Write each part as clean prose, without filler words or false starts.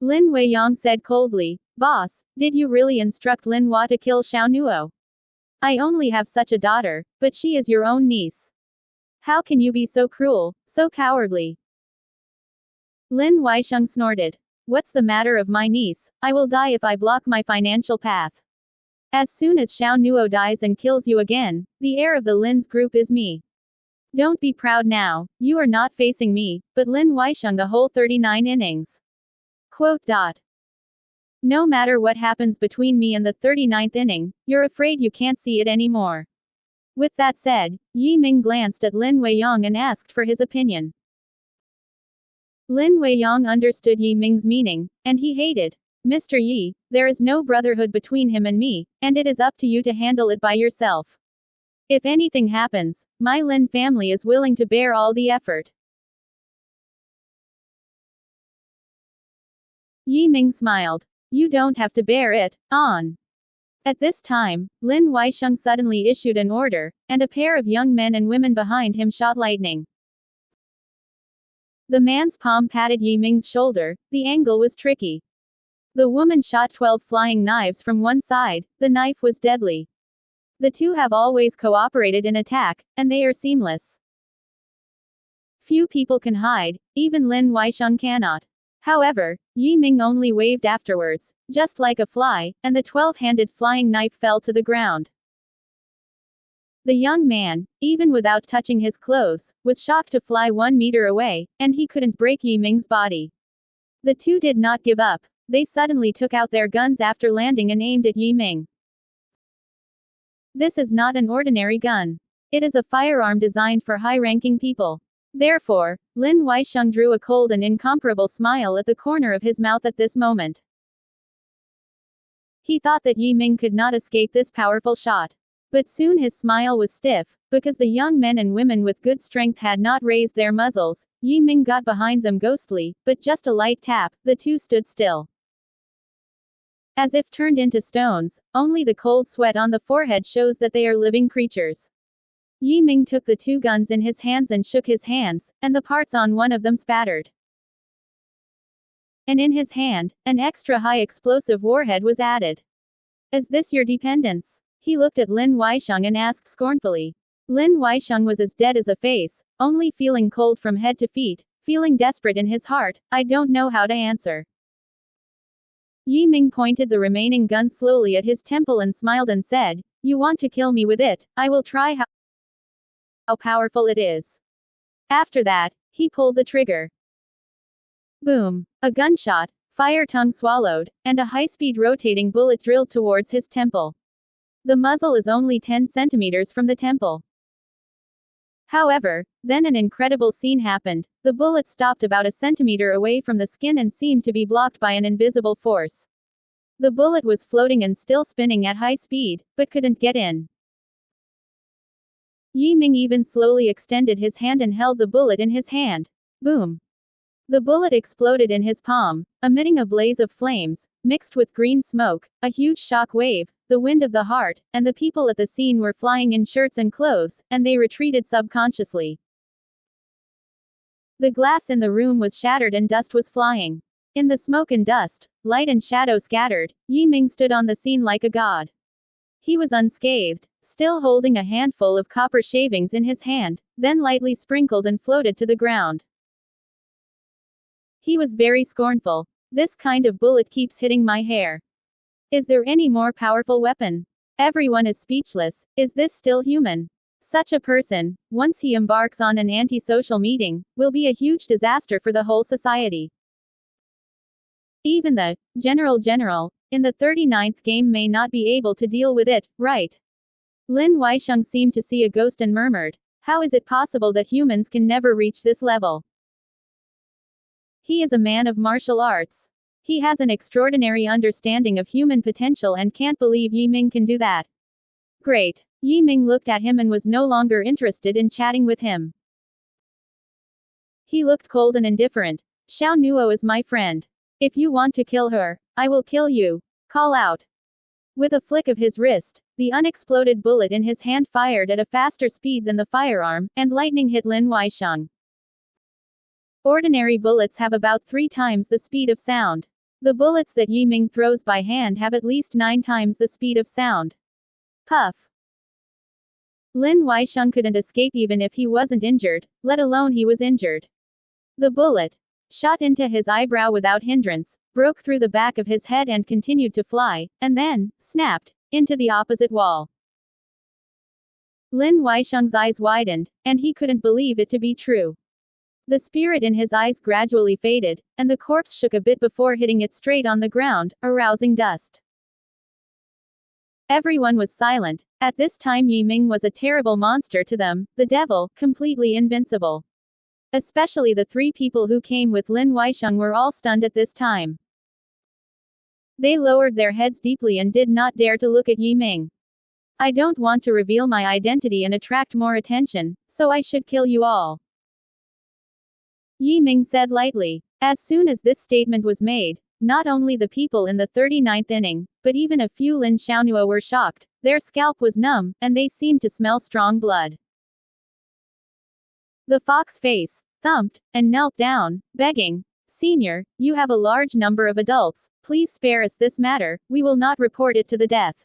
Lin Weiyang said coldly. Boss, did you really instruct Lin Hua to kill Xiao Nuo? I only have such a daughter, but she is your own niece. How can you be so cruel, so cowardly? Lin Weisheng snorted. What's the matter of my niece? I will die if I block my financial path. As soon as Xiao Nuo dies and kills you again, the heir of the Lin's group is me. Don't be proud now, you are not facing me, but Lin Weisheng the whole 39 innings. Quote. No matter what happens between me and the 39th inning, you're afraid you can't see it anymore. With that said, Yi Ming glanced at Lin Weiyang and asked for his opinion. Lin Weiyang understood Yi Ming's meaning, and he hated. Mr. Yi, there is no brotherhood between him and me, and it is up to you to handle it by yourself. If anything happens, my Lin family is willing to bear all the effort. Yi Ming smiled. You don't have to bear it, on. At this time, Lin Weisheng suddenly issued an order, and a pair of young men and women behind him shot lightning. The man's palm patted Yi Ming's shoulder, the angle was tricky. The woman shot 12 flying knives from one side, the knife was deadly. The two have always cooperated in attack, and they are seamless. Few people can hide, even Lin Weisheng cannot. However, Yi Ming only waved afterwards, just like a fly, and the 12-handed flying knife fell to the ground. The young man, even without touching his clothes, was shocked to fly 1 meter away, and he couldn't break Yi Ming's body. The two did not give up. They suddenly took out their guns after landing and aimed at Yi Ming. This is not an ordinary gun. It is a firearm designed for high-ranking people. Therefore, Lin Weisheng drew a cold and incomparable smile at the corner of his mouth at this moment. He thought that Yi Ming could not escape this powerful shot. But soon his smile was stiff, because the young men and women with good strength had not raised their muzzles. Yi Ming got behind them ghostly, but just a light tap, the two stood still. As if turned into stones, only the cold sweat on the forehead shows that they are living creatures. Yi Ming took the two guns in his hands and shook his hands, and the parts on one of them spattered. And in his hand, an extra high explosive warhead was added. Is this your dependence? He looked at Lin Weisheng and asked scornfully. Lin Weisheng was as dead as a face, only feeling cold from head to feet, feeling desperate in his heart. I don't know how to answer. Yi Ming pointed the remaining gun slowly at his temple and smiled and said, You want to kill me with it, I will try how powerful it is. After that, he pulled the trigger. Boom. A gunshot, fire tongue swallowed, and a high-speed rotating bullet drilled towards his temple. The muzzle is only 10 centimeters from the temple. However, then an incredible scene happened. The bullet stopped about a centimeter away from the skin and seemed to be blocked by an invisible force. The bullet was floating and still spinning at high speed, but couldn't get in. Yi Ming even slowly extended his hand and held the bullet in his hand. Boom. The bullet exploded in his palm, emitting a blaze of flames, mixed with green smoke, a huge shock wave, the wind of the heart, and the people at the scene were flying in shirts and clothes, and they retreated subconsciously. The glass in the room was shattered and dust was flying. In the smoke and dust, light and shadow scattered, Yi Ming stood on the scene like a god. He was unscathed, still holding a handful of copper shavings in his hand, then lightly sprinkled and floated to the ground. He was very scornful. This kind of bullet keeps hitting my hair. Is there any more powerful weapon? Everyone is speechless. Is this still human? Such a person, once he embarks on an anti-social meeting, will be a huge disaster for the whole society. Even the general in the 39th game may not be able to deal with it, right? Lin Weisheng seemed to see a ghost and murmured, How is it possible that humans can never reach this level? He is a man of martial arts. He has an extraordinary understanding of human potential and can't believe Yi Ming can do that. Great. Yi Ming looked at him and was no longer interested in chatting with him. He looked cold and indifferent. Xiao Nuo is my friend. If you want to kill her, I will kill you. Call out. With a flick of his wrist, the unexploded bullet in his hand fired at a faster speed than the firearm, and lightning hit Lin Weisheng. Ordinary bullets have about 3 times the speed of sound. The bullets that Yi Ming throws by hand have at least 9 times the speed of sound. Puff. Lin Weisheng couldn't escape even if he wasn't injured, let alone he was injured. The bullet shot into his eyebrow without hindrance, broke through the back of his head and continued to fly, and then snapped into the opposite wall. Lin Weisheng's eyes widened, and he couldn't believe it to be true. The spirit in his eyes gradually faded, and the corpse shook a bit before hitting it straight on the ground, arousing dust. Everyone was silent. At this time Yi Ming was a terrible monster to them, the devil, completely invincible. Especially the 3 people who came with Lin Weisheng were all stunned at this time. They lowered their heads deeply and did not dare to look at Yi Ming. I don't want to reveal my identity and attract more attention, so I should kill you all. Yi Ming said lightly. As soon as this statement was made, not only the people in the 39th inning, but even a few Lin Xiaonuo were shocked. Their scalp was numb, and they seemed to smell strong blood. The fox face thumped and knelt down, begging, "Senior, you have a large number of adults, please spare us this matter, we will not report it to the death."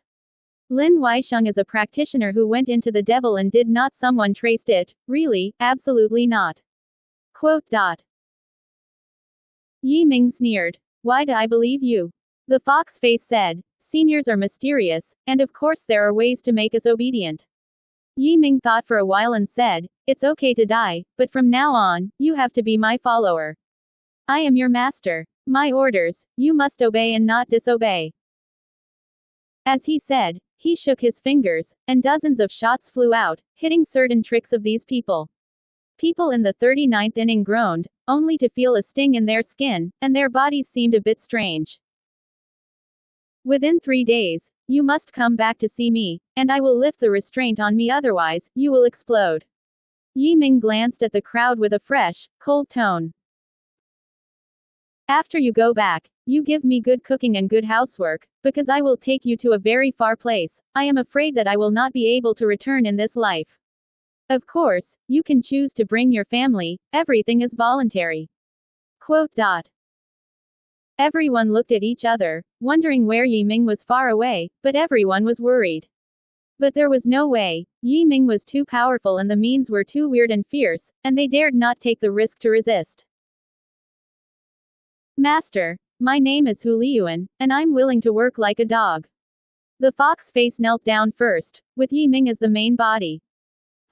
Lin Weisheng is a practitioner who went into the devil and did not someone traced it, really, absolutely not. Quote. Yi Ming sneered. Why do I believe you? The fox face said, seniors are mysterious, and of course there are ways to make us obedient. Yi Ming thought for a while and said, it's okay to die, but from now on, you have to be my follower. I am your master. My orders, you must obey and not disobey. As he said, he shook his fingers, and dozens of shots flew out, hitting certain tricks of these people. People in the 39th inning groaned, only to feel a sting in their skin, and their bodies seemed a bit strange. Within 3 days, you must come back to see me, and I will lift the restraint on me, otherwise, you will explode. Yi Ming glanced at the crowd with a fresh, cold tone. After you go back, you give me good cooking and good housework, because I will take you to a very far place. I am afraid that I will not be able to return in this life. Of course, you can choose to bring your family, everything is voluntary. Quote. Everyone looked at each other, wondering where Yi Ming was far away, but everyone was worried. But there was no way. Yi Ming was too powerful and the means were too weird and fierce, and they dared not take the risk to resist. Master, my name is Hu Liyuan, and I'm willing to work like a dog. The fox face knelt down first, with Yi Ming as the main body.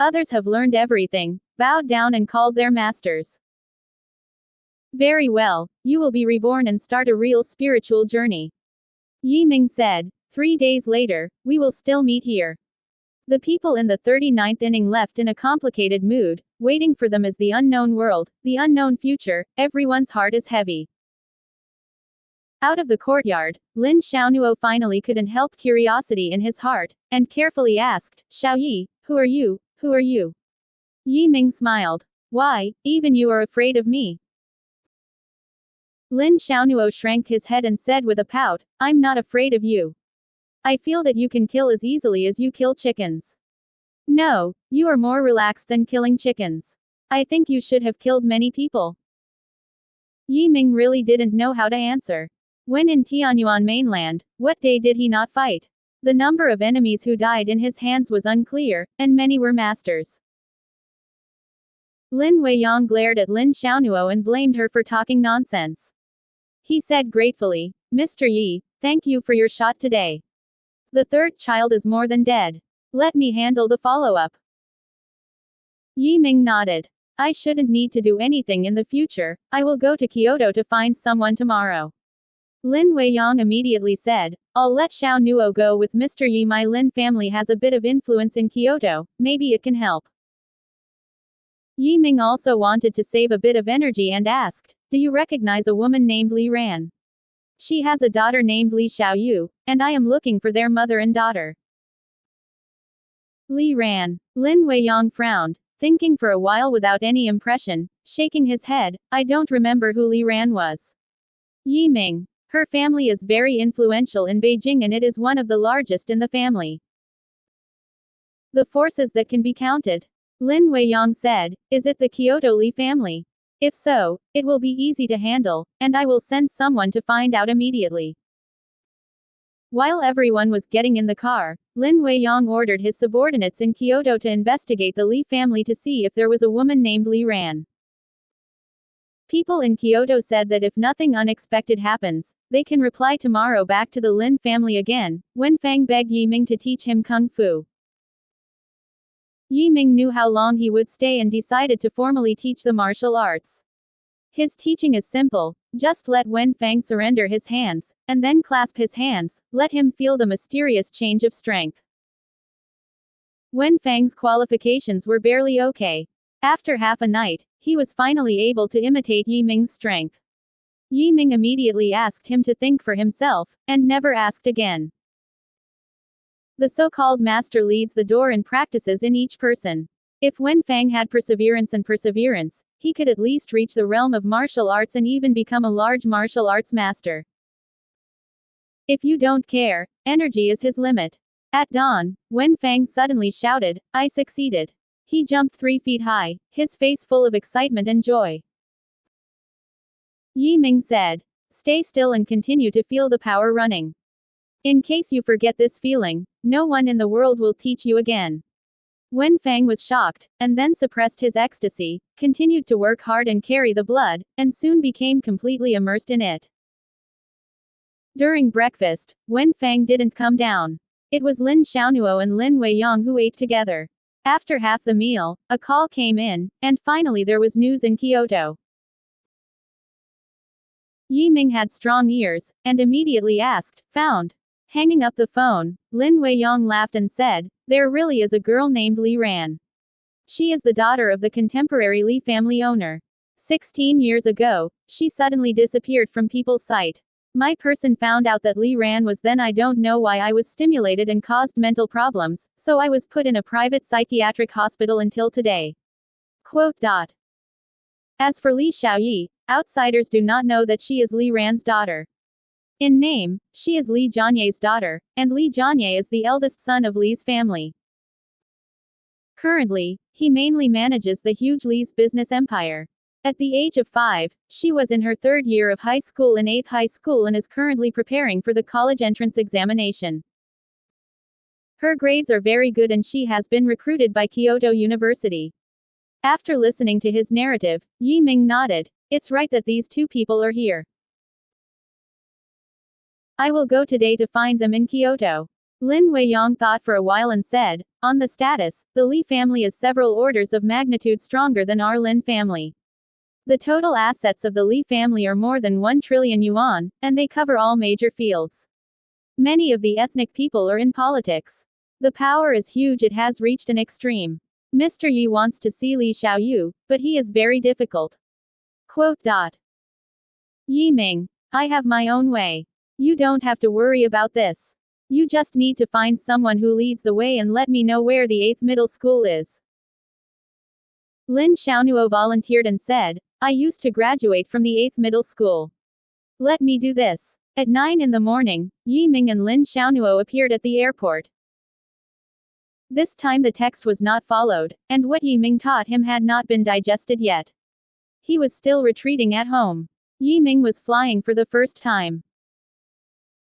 Others have learned everything, bowed down and called their masters. Very well, you will be reborn and start a real spiritual journey. Yi Ming said. 3 days later, we will still meet here. The people in the 39th inning left in a complicated mood, waiting for them is the unknown world, the unknown future, everyone's heart is heavy. Out of the courtyard, Lin Xiaonuo finally couldn't help curiosity in his heart, and carefully asked, Xiaoyi, who are you? Who are you? Yi Ming smiled. Why, even you are afraid of me? Lin Xiaonuo shrank his head and said with a pout, I'm not afraid of you. I feel that you can kill as easily as you kill chickens. No, you are more relaxed than killing chickens. I think you should have killed many people. Yi Ming really didn't know how to answer. When in Tianyuan mainland, what day did he not fight? The number of enemies who died in his hands was unclear, and many were masters. Lin Weiyang glared at Lin Xiaonuo and blamed her for talking nonsense. He said gratefully, Mr. Yi, thank you for your shot today. The 3rd child is more than dead. Let me handle the follow-up. Yi Ming nodded. I shouldn't need to do anything in the future, I will go to Kyoto to find someone tomorrow. Lin Weiyang immediately said, I'll let Xiao Nuo go with Mr. Yi. My Lin family has a bit of influence in Kyoto, maybe it can help. Yi Ming also wanted to save a bit of energy and asked, do you recognize a woman named Li Ran? She has a daughter named Li Xiaoyu, and I am looking for their mother and daughter. Li Ran. Lin Weiyang frowned, thinking for a while without any impression, shaking his head, I don't remember who Li Ran was. Yi Ming. Her family is very influential in Beijing and it is one of the largest in the family. The forces that can be counted. Lin Weiyang said, is it the Kyoto Li family? If so, it will be easy to handle, and I will send someone to find out immediately. While everyone was getting in the car, Lin Weiyang ordered his subordinates in Kyoto to investigate the Li family to see if there was a woman named Li Ran. People in Kyoto said that if nothing unexpected happens, they can reply tomorrow back to the Lin family again. Wenfang begged Yi Ming to teach him kung fu. Yi Ming knew how long he would stay and decided to formally teach the martial arts. His teaching is simple: just let Wenfang surrender his hands, and then clasp his hands, let him feel the mysterious change of strength. Wenfang's qualifications were barely okay. After half a night, he was finally able to imitate Yi Ming's strength. Yi Ming immediately asked him to think for himself, and never asked again. The so-called master leads the door and practices in each person. If Wenfang had perseverance, he could at least reach the realm of martial arts and even become a large martial arts master. If you don't care, energy is his limit. At dawn, Wenfang suddenly shouted, "I succeeded." He jumped 3 feet high, his face full of excitement and joy. Yi Ming said, "Stay still and continue to feel the power running. In case you forget this feeling, no one in the world will teach you again." Wenfang was shocked, and then suppressed his ecstasy, continued to work hard and carry the blood, and soon became completely immersed in it. During breakfast, Wenfang didn't come down. It was Lin Xiaonuo and Lin Weiyang who ate together. After half the meal, a call came in, and finally there was news in Kyoto. Yi Ming had strong ears, and immediately asked, "Found?" Hanging up the phone, Lin Weiyang laughed and said, "There really is a girl named Li Ran. She is the daughter of the contemporary Li family owner. 16 years ago, she suddenly disappeared from people's sight. My person found out that Li Ran was then. I don't know why I was stimulated and caused mental problems, so I was put in a private psychiatric hospital until today." Quote. As for Li Xiaoyi, outsiders do not know that she is Li Ran's daughter. In name, she is Li Jianye's daughter, and Li Jianye is the eldest son of Li's family. Currently, he mainly manages the huge Li's business empire. At the age of 5, she was in her 3rd year of high school in 8th high school and is currently preparing for the college entrance examination. Her grades are very good and she has been recruited by Kyoto University. After listening to his narrative, Yi Ming nodded. It's right that these two people are here. I will go today to find them in Kyoto. Lin Weiyang thought for a while and said, "On the status, the Li family is several orders of magnitude stronger than our Lin family. The total assets of the Li family are more than 1 trillion yuan, and they cover all major fields. Many of the ethnic people are in politics. The power is huge, it has reached an extreme. Mr. Yi wants to see Li Xiaoyu, but he is very difficult." Quote. Yi Ming, I have my own way. You don't have to worry about this. You just need to find someone who leads the way and let me know where the 8th middle school is. Lin Xiaonuo volunteered and said, "I used to graduate from the 8th middle school. Let me do this." At 9 in the morning, Yi Ming and Lin Xiaonuo appeared at the airport. This time the text was not followed, and what Yi Ming taught him had not been digested yet. He was still retreating at home. Yi Ming was flying for the first time.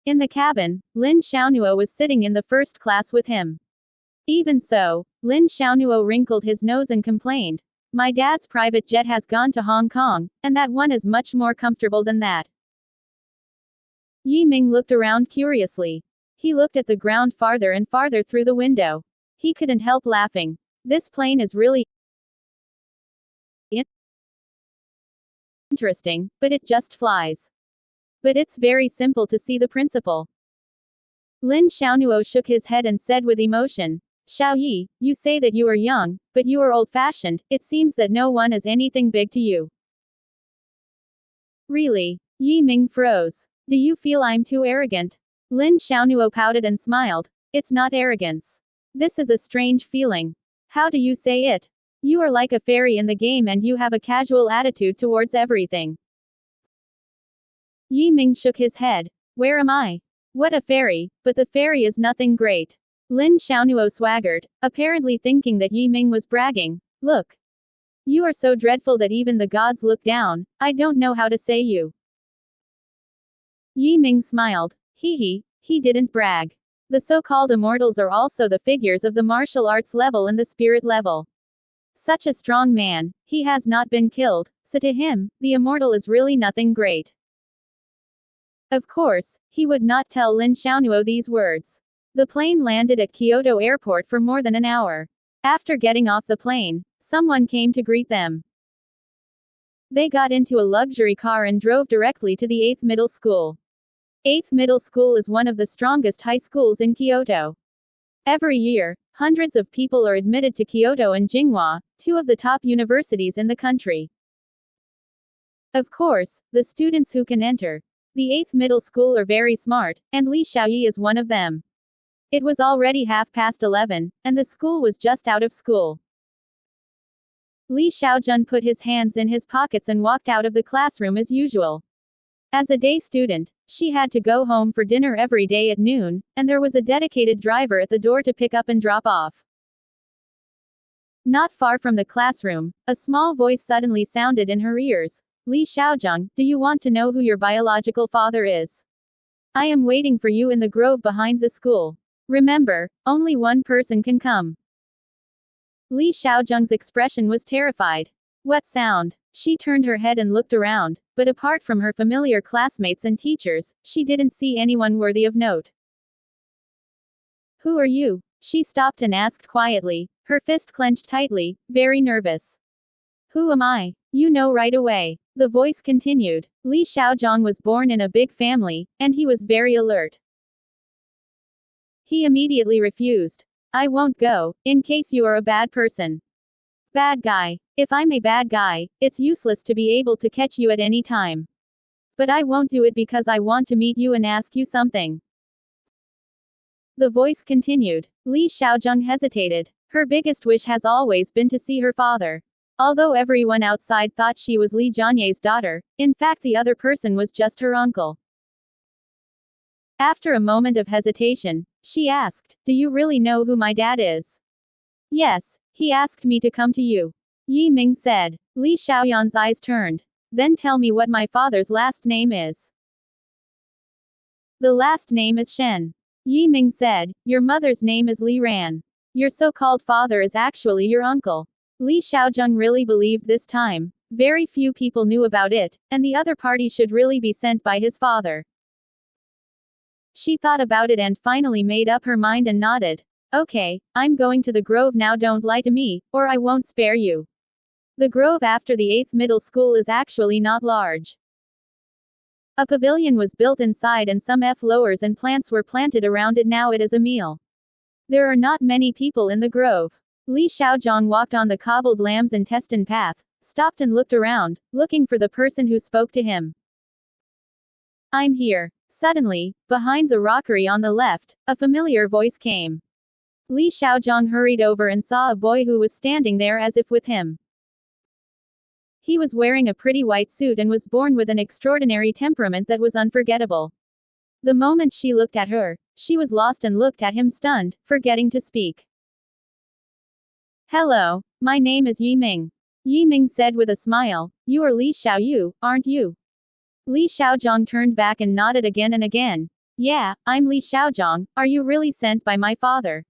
In the cabin, Lin Xiaonuo was sitting in the first class with him. Even so, Lin Xiaonuo wrinkled his nose and complained, "My dad's private jet has gone to Hong Kong, and that one is much more comfortable than that." Yi Ming looked around curiously. He looked at the ground farther and farther through the window. He couldn't help laughing. This plane is really interesting, but it just flies. But it's very simple to see the principle. Lin Xiaonuo shook his head and said with emotion, "Xiaoyi, you say that you are young, but you are old-fashioned. It seems that no one is anything big to you." Really? Yi Ming froze. "Do you feel I'm too arrogant?" Lin Xiaonuo pouted and smiled. "It's not arrogance. This is a strange feeling. How do you say it? You are like a fairy in the game and you have a casual attitude towards everything." Yi Ming shook his head. "Where am I? What a fairy, but the fairy is nothing great." Lin Xiaonuo swaggered, apparently thinking that Yi Ming was bragging. "Look. You are so dreadful that even the gods look down. I don't know how to say you. Yi Ming smiled. He didn't brag. The so-called immortals are also the figures of the martial arts level and the spirit level. Such a strong man, he has not been killed, so to him, the immortal is really nothing great. Of course, he would not tell Lin Xiaonuo these words. The plane landed at Kyoto Airport for more than an hour. After getting off the plane, someone came to greet them. They got into a luxury car and drove directly to the 8th Middle School. 8th Middle School is one of the strongest high schools in Kyoto. Every year, hundreds of people are admitted to Kyoto and Jinghua, two of the top universities in the country. Of course, the students who can enter the 8th Middle School are very smart, and Li Xiaoyi is one of them. It was already 11:30, and the school was just out of school. Li Xiaojun put his hands in his pockets and walked out of the classroom as usual. As a day student, she had to go home for dinner every day at noon, and there was a dedicated driver at the door to pick up and drop off. Not far from the classroom, a small voice suddenly sounded in her ears. Li Xiaojun, do you want to know who your biological father is? I am waiting for you in the grove behind the school. Remember, only one person can come. Li Xiaojun's expression was terrified. What sound? She turned her head and looked around, but apart from her familiar classmates and teachers, she didn't see anyone worthy of note. Who are you? She stopped and asked quietly, her fist clenched tightly, very nervous. Who am I? You know right away. The voice continued. Li Xiaojun was born in a big family, and he was very alert. He immediately refused. I won't go, in case you are a bad person. Bad guy. If I'm a bad guy, it's useless to be able to catch you at any time. But I won't do it because I want to meet you and ask you something. The voice continued. Li Xiaojun hesitated. Her biggest wish has always been to see her father. Although everyone outside thought she was Li Jianye's daughter, in fact the other person was just her uncle. After a moment of hesitation, she asked, do you really know who my dad is? Yes, he asked me to come to you. Yi Ming said. Li Xiaoyan's eyes turned. Then tell me what my father's last name is. The last name is Shen. Yi Ming said, your mother's name is Li Ran. Your so-called father is actually your uncle. Li Xiaojun really believed this time. Very few people knew about it, and the other party should really be sent by his father. She thought about it and finally made up her mind and nodded. Okay, I'm going to the grove now, don't lie to me, or I won't spare you. The grove after the 8th Middle School is actually not large. A pavilion was built inside and some flowers and plants were planted around it. Now it is a meal. There are not many people in the grove. Li Xiaojun walked on the cobbled lamb's intestine path, stopped and looked around, looking for the person who spoke to him. I'm here. Suddenly, behind the rockery on the left, a familiar voice came. Li Xiaojun hurried over and saw a boy who was standing there as if with him. He was wearing a pretty white suit and was born with an extraordinary temperament that was unforgettable. The moment she looked at her, she was lost and looked at him stunned, forgetting to speak. Hello, my name is Yi Ming. Yi Ming said with a smile, you are Li Xiaoyu, aren't you? Li Xiaojun turned back and nodded again and again. Yeah, I'm Li Xiaojun, are you really sent by my father?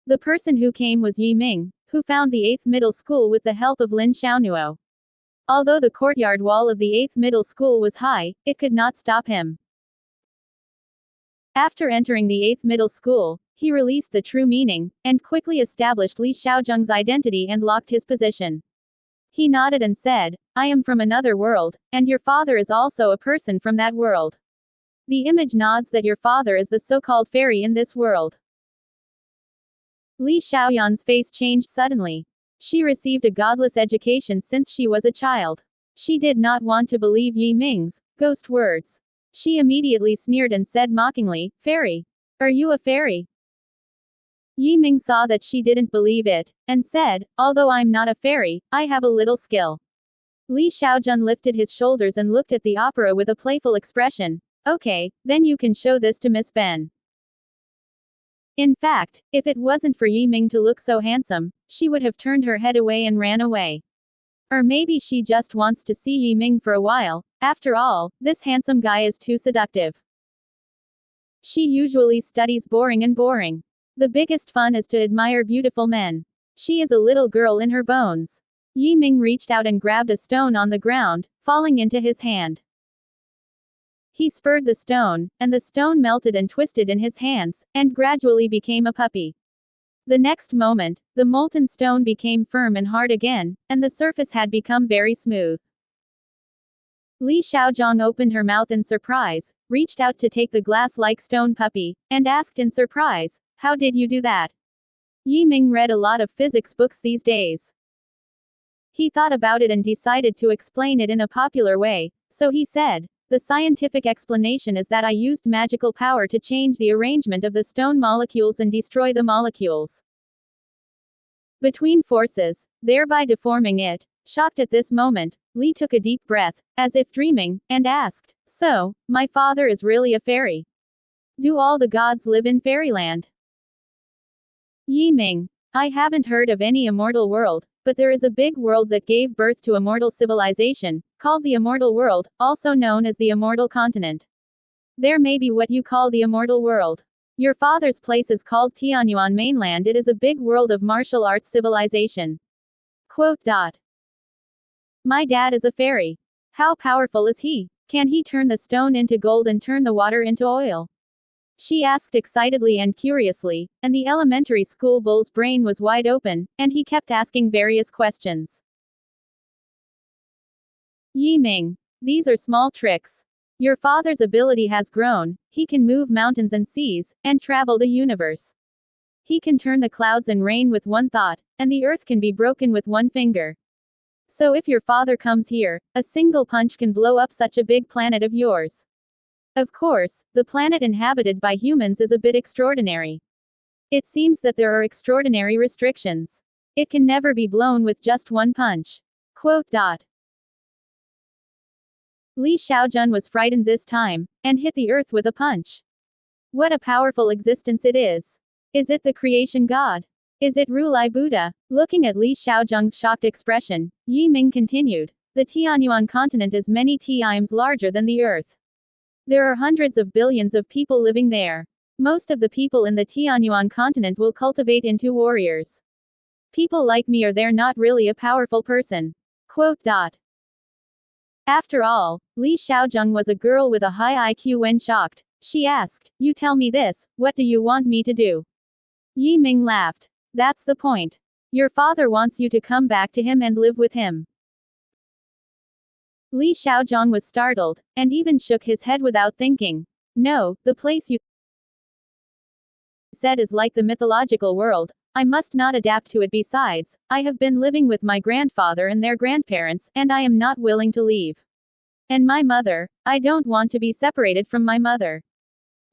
The person who came was Yi Ming, who found the 8th Middle School with the help of Lin Xiaonuo. Although the courtyard wall of the 8th Middle School was high, it could not stop him. After entering the 8th Middle School, he released the true meaning, and quickly established Li Xiaojun's identity and locked his position. He nodded and said, I am from another world, and your father is also a person from that world. The image nods that your father is the so-called fairy in this world. Li Xiaoyan's face changed suddenly. She received a godless education since she was a child. She did not want to believe Yi Ming's ghost words. She immediately sneered and said mockingly, Fairy? Are you a fairy? Yi Ming saw that she didn't believe it, and said, although I'm not a fairy, I have a little skill. Li Xiaojun lifted his shoulders and looked at the opera with a playful expression. Okay, then you can show this to Miss Ben. In fact, if it wasn't for Yi Ming to look so handsome, she would have turned her head away and ran away. Or maybe she just wants to see Yi Ming for a while. After all, this handsome guy is too seductive. She usually studies boring and boring. The biggest fun is to admire beautiful men. She is a little girl in her bones. Yi Ming reached out and grabbed a stone on the ground, falling into his hand. He spurred the stone, and the stone melted and twisted in his hands, and gradually became a puppy. The next moment, the molten stone became firm and hard again, and the surface had become very smooth. Li Xiaozhong opened her mouth in surprise, reached out to take the glass-like stone puppy, and asked in surprise, "How did you do that?" Yi Ming read a lot of physics books these days. He thought about it and decided to explain it in a popular way, so he said, "The scientific explanation is that I used magical power to change the arrangement of the stone molecules and destroy the molecules between forces, thereby deforming it." Shocked at this moment, Li took a deep breath, as if dreaming, and asked, "So, my father is really a fairy? Do all the gods live in fairyland?" Yi Ming, I haven't heard of any immortal world, but there is a big world that gave birth to a mortal civilization, called the Immortal World, also known as the Immortal Continent. There may be what you call the Immortal World. Your father's place is called Tianyuan Mainland. It is a big world of martial arts civilization. Quote. My dad is a fairy. How powerful is he? Can he turn the stone into gold and turn the water into oil? She asked excitedly and curiously, and the elementary school bull's brain was wide open, and he kept asking various questions. Yi Ming, these are small tricks. Your father's ability has grown. He can move mountains and seas, and travel the universe. He can turn the clouds and rain with one thought, and the earth can be broken with one finger. So if your father comes here, a single punch can blow up such a big planet of yours. Of course, the planet inhabited by humans is a bit extraordinary. It seems that there are extraordinary restrictions. It can never be blown with just one punch. Quote. Li Xiaojun was frightened this time, and hit the earth with a punch. What a powerful existence it is. Is it the creation god? Is it Rulai Buddha? Looking at Li Xiaozheng's shocked expression, Yi Ming continued, the Tianyuan continent is many times larger than the earth. There are hundreds of billions of people living there. Most of the people in the Tianyuan continent will cultivate into warriors. People like me are there, not really a powerful person. Quote. After all, Li Xiaozheng was a girl with a high IQ. When shocked, she asked, "You tell me this, what do you want me to do?" Yi Ming laughed. That's the point. Your father wants you to come back to him and live with him. Li Xiaozhong was startled, and even shook his head without thinking. No, the place you said is like the mythological world. I must not adapt to it. Besides, I have been living with my grandfather and their grandparents, and I am not willing to leave. And my mother, I don't want to be separated from my mother.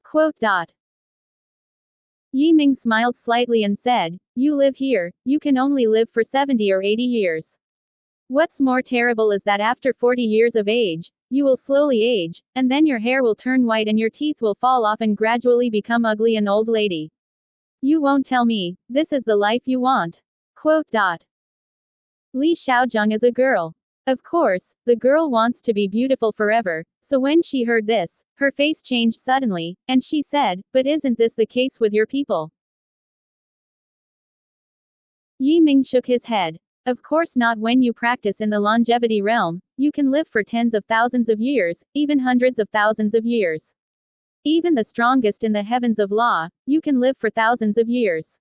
Quote. Yi Ming smiled slightly and said, You live here, you can only live for 70 or 80 years. What's more terrible is that after 40 years of age, you will slowly age, and then your hair will turn white and your teeth will fall off and gradually become ugly, an old lady. You won't tell me, this is the life you want. Quote. Li Xiaozheng is a girl. Of course, the girl wants to be beautiful forever, so when she heard this, her face changed suddenly, and she said, But isn't this the case with your people? Yi Ming shook his head. Of course not. When you practice in the longevity realm, you can live for tens of thousands of years, even hundreds of thousands of years. Even the strongest in the heavens of law, you can live for thousands of years.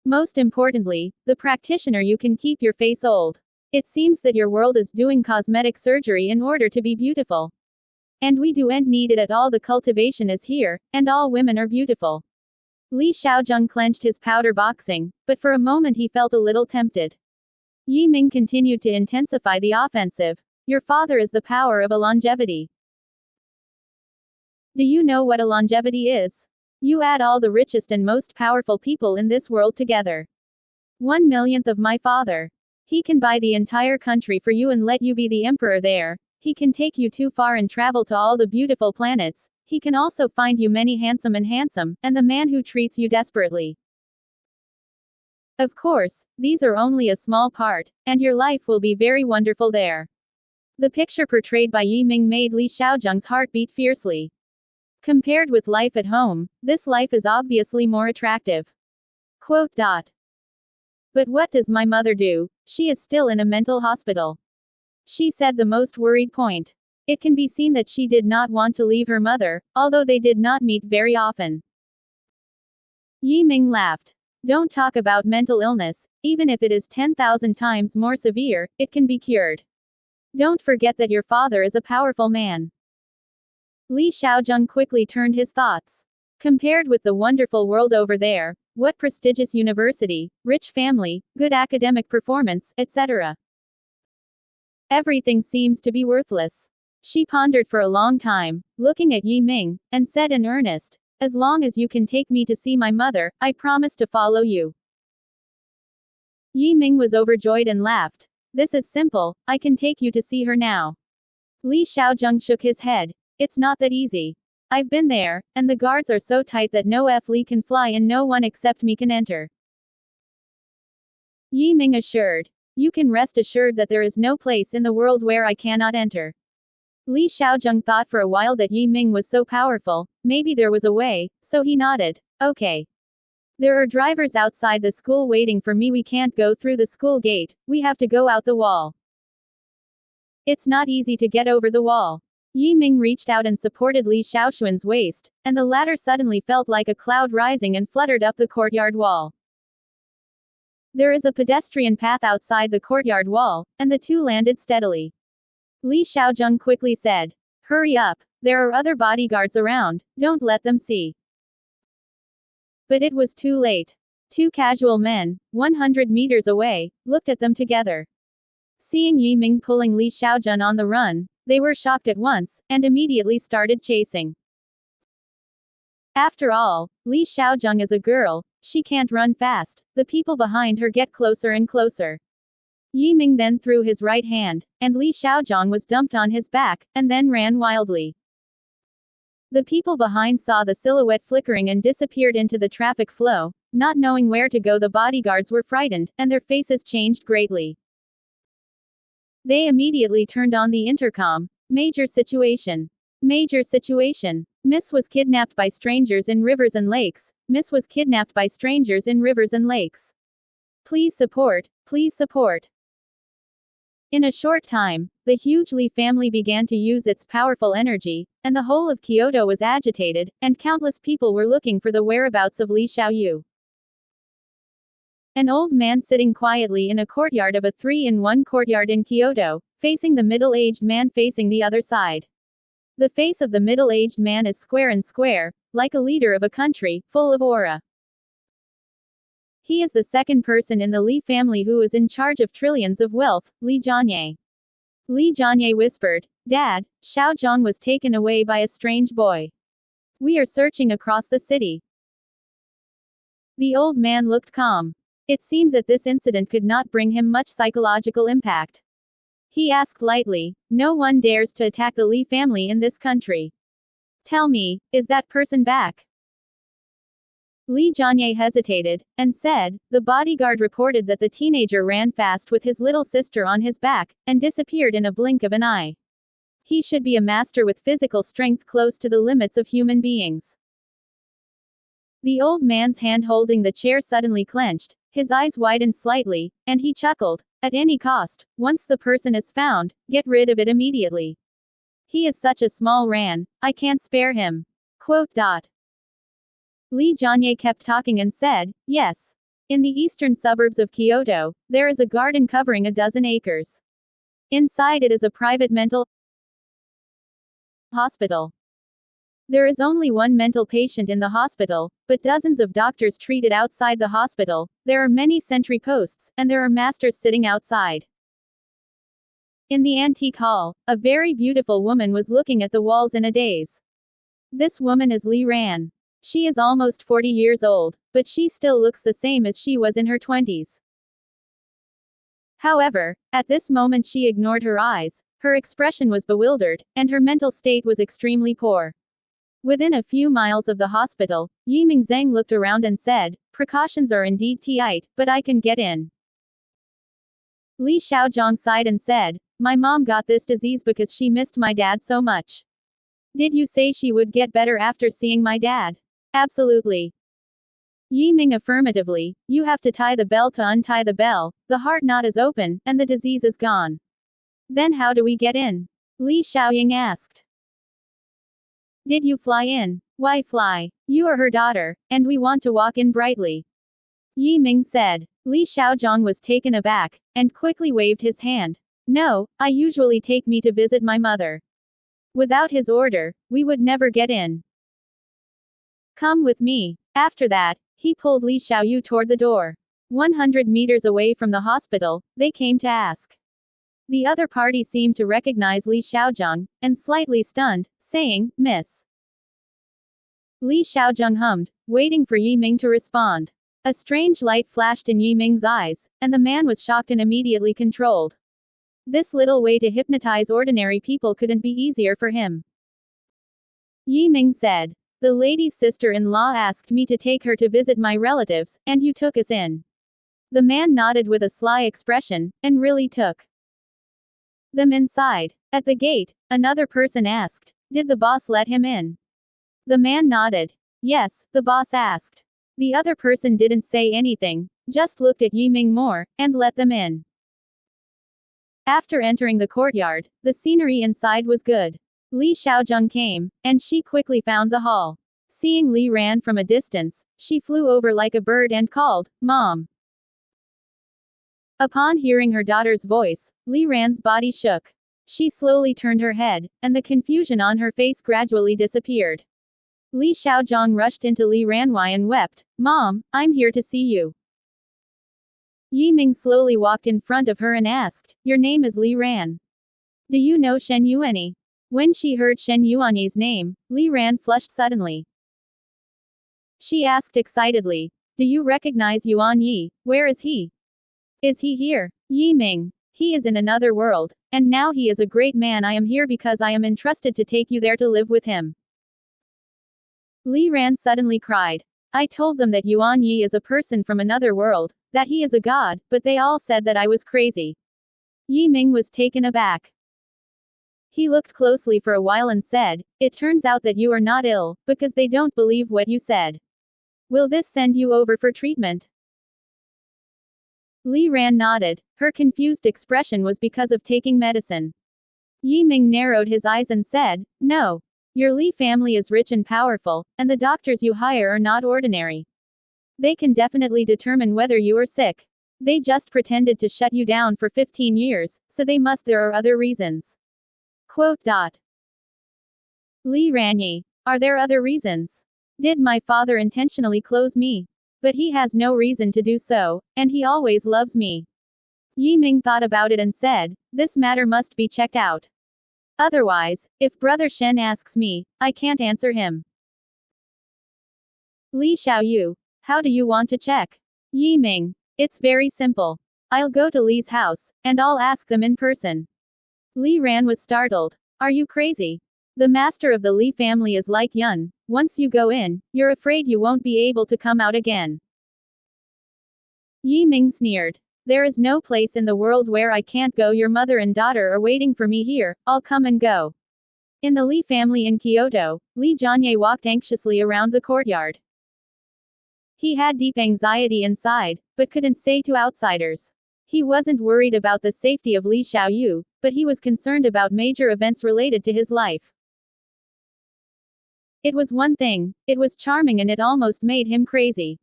Most importantly, the practitioner, you can keep your face old. It seems that your world is doing cosmetic surgery in order to be beautiful. And we don't need it at all. The cultivation is here, and all women are beautiful. Li Xiaozheng clenched his powder boxing, but for a moment he felt a little tempted. Yi Ming continued to intensify the offensive. Your father is the power of a longevity. Do you know what a longevity is? You add all the richest and most powerful people in this world together. 1/1,000,000th of my father. He can buy the entire country for you and let you be the emperor there. He can take you too far and travel to all the beautiful planets. He can also find you many handsome, and the man who treats you desperately. Of course, these are only a small part, and your life will be very wonderful there. The picture portrayed by Yi Ming made Li Xiaozheng's heart beat fiercely. Compared with life at home, this life is obviously more attractive. Quote. But what does my mother do? She is still in a mental hospital. She said the most worried point. It can be seen that she did not want to leave her mother, although they did not meet very often. Yi Ming laughed. Don't talk about mental illness, even if it is 10,000 times more severe, it can be cured. Don't forget that your father is a powerful man. Li Xiaozheng quickly turned his thoughts. Compared with the wonderful world over there, what prestigious university, rich family, good academic performance, etc. Everything seems to be worthless. She pondered for a long time, looking at Yi Ming, and said in earnest, as long as you can take me to see my mother, I promise to follow you. Yi Ming was overjoyed and laughed. This is simple, I can take you to see her now. Li Xiaozheng shook his head. It's not that easy. I've been there, and the guards are so tight that no Li can fly and no one except me can enter. Yi Ming assured. You can rest assured that there is no place in the world where I cannot enter. Li Xiaozheng thought for a while that Yi Ming was so powerful, maybe there was a way, so he nodded. Okay. There are drivers outside the school waiting for me. We can't go through the school gate, we have to go out the wall. It's not easy to get over the wall. Yi Ming reached out and supported Li Xiaoxuan's waist, and the latter suddenly felt like a cloud rising and fluttered up the courtyard wall. There is a pedestrian path outside the courtyard wall, and the two landed steadily. Li Xiaozheng quickly said. Hurry up, there are other bodyguards around, don't let them see. But it was too late. Two casual men, 100 meters away, looked at them together. Seeing Yi Ming pulling Li Xiaozheng on the run, they were shocked at once, and immediately started chasing. After all, Li Xiaozheng is a girl, she can't run fast, the people behind her get closer and closer. Yi Ming then threw his right hand, and Li Xiaozheng was dumped on his back, and then ran wildly. The people behind saw the silhouette flickering and disappeared into the traffic flow. Not knowing where to go, the bodyguards were frightened, and their faces changed greatly. They immediately turned on the intercom. Major situation. Major situation. Miss was kidnapped by strangers in rivers and lakes. Miss was kidnapped by strangers in rivers and lakes. Please support, please support. In a short time, the huge Li family began to use its powerful energy, and the whole of Kyoto was agitated, and countless people were looking for the whereabouts of Li Xiaoyu. An old man sitting quietly in a courtyard of a 3-in-1 courtyard in Kyoto, facing the middle-aged man facing the other side. The face of the middle-aged man is square and square, like a leader of a country, full of aura. He is the second person in the Li family who is in charge of trillions of wealth, Li Jianye. Li Jianye whispered, Dad, Xiaozheng was taken away by a strange boy. We are searching across the city. The old man looked calm. It seemed that this incident could not bring him much psychological impact. He asked lightly, no one dares to attack the Li family in this country. Tell me, is that person back? Li Jianye hesitated, and said, the bodyguard reported that the teenager ran fast with his little sister on his back, and disappeared in a blink of an eye. He should be a master with physical strength close to the limits of human beings. The old man's hand holding the chair suddenly clenched, his eyes widened slightly, and he chuckled, at any cost, once the person is found, get rid of it immediately. He is such a small ran, I can't spare him. Quote. Li Jianye kept talking and said, yes. In the eastern suburbs of Kyoto, there is a garden covering a dozen acres. Inside it is a private mental hospital. There is only one mental patient in the hospital, but dozens of doctors treated outside the hospital. There are many sentry posts, and there are masters sitting outside. In the antique hall, a very beautiful woman was looking at the walls in a daze. This woman is Li Ran. She is almost 40 years old, but she still looks the same as she was in her 20s. However, at this moment she ignored her eyes, her expression was bewildered, and her mental state was extremely poor. Within a few miles of the hospital, Yiming Zhang looked around and said, "Precautions are indeed tight, but I can get in." Li Xiaozhong sighed and said, "My mom got this disease because she missed my dad so much." "Did you say she would get better after seeing my dad?" "Absolutely." Yiming affirmatively, "You have to tie the bell to untie the bell, the heart knot is open, and the disease is gone." "Then how do we get in?" Li Xiaoying asked. "Did you fly in?" "Why fly? You are her daughter, and we want to walk in brightly." Yiming said. Li Xiaozhong was taken aback, and quickly waved his hand. "No, I usually take me to visit my mother. Without his order, we would never get in. Come with me." After that, he pulled Li Xiaoyu toward the door. 100 meters away from the hospital, they came to ask. The other party seemed to recognize Li Xiaozhong, and slightly stunned, saying, "Miss." Li Xiaozhong hummed, waiting for Yiming to respond. A strange light flashed in Yiming's eyes, and the man was shocked and immediately controlled. This little way to hypnotize ordinary people couldn't be easier for him. Yiming said, "The lady's sister-in-law asked me to take her to visit my relatives, and you took us in." The man nodded with a sly expression, and really took them inside. At the gate, another person asked, "Did the boss let him in?" The man nodded. "Yes, the boss asked." The other person didn't say anything, just looked at Yiming more, and let them in. After entering the courtyard, the scenery inside was good. Li Xiaozhong came, and she quickly found the hall. Seeing Li Ran from a distance, she flew over like a bird and called, "Mom." Upon hearing her daughter's voice, Li Ran's body shook. She slowly turned her head, and the confusion on her face gradually disappeared. Li Xiaozhong rushed into Li Ranwei and wept, "Mom, I'm here to see you." Yiming slowly walked in front of her and asked, "Your name is Li Ran. Do you know Shen Yuanyi?" When she heard Shen Yuanyi's name, Li Ran flushed suddenly. She asked excitedly, "Do you recognize Yuan Yi? Where is he? Is he here?" "Yiming. He is in another world, and now he is a great man. I am here because I am entrusted to take you there to live with him." Li Ran suddenly cried. "I told them that Yuan Yi is a person from another world, that he is a god, but they all said that I was crazy." Yiming was taken aback. He looked closely for a while and said, "It turns out that you are not ill, because they don't believe what you said. Will this send you over for treatment?" Li Ran nodded. Her confused expression was because of taking medicine. Yiming narrowed his eyes and said, "No. Your Li family is rich and powerful, and the doctors you hire are not ordinary. They can definitely determine whether you are sick. They just pretended to shut you down for 15 years, so there are other reasons." Quote. Li Ranyi. "Are there other reasons? Did my father intentionally close me? But he has no reason to do so, and he always loves me." Yiming thought about it and said, "This matter must be checked out. Otherwise, if Brother Shen asks me, I can't answer him." Li Xiaoyu. "How do you want to check?" Yiming. "It's very simple. I'll go to Li's house, and I'll ask them in person." Li Ran was startled. "Are you crazy? The master of the Li family is like Yun. Once you go in, you're afraid you won't be able to come out again." Yiming sneered. "There is no place in the world where I can't go. Your mother and daughter are waiting for me here, I'll come and go." In the Li family in Kyoto, Li Jianye walked anxiously around the courtyard. He had deep anxiety inside, but couldn't say to outsiders. He wasn't worried about the safety of Li Xiaoyu, but he was concerned about major events related to his life. It was one thing, it was charming and it almost made him crazy.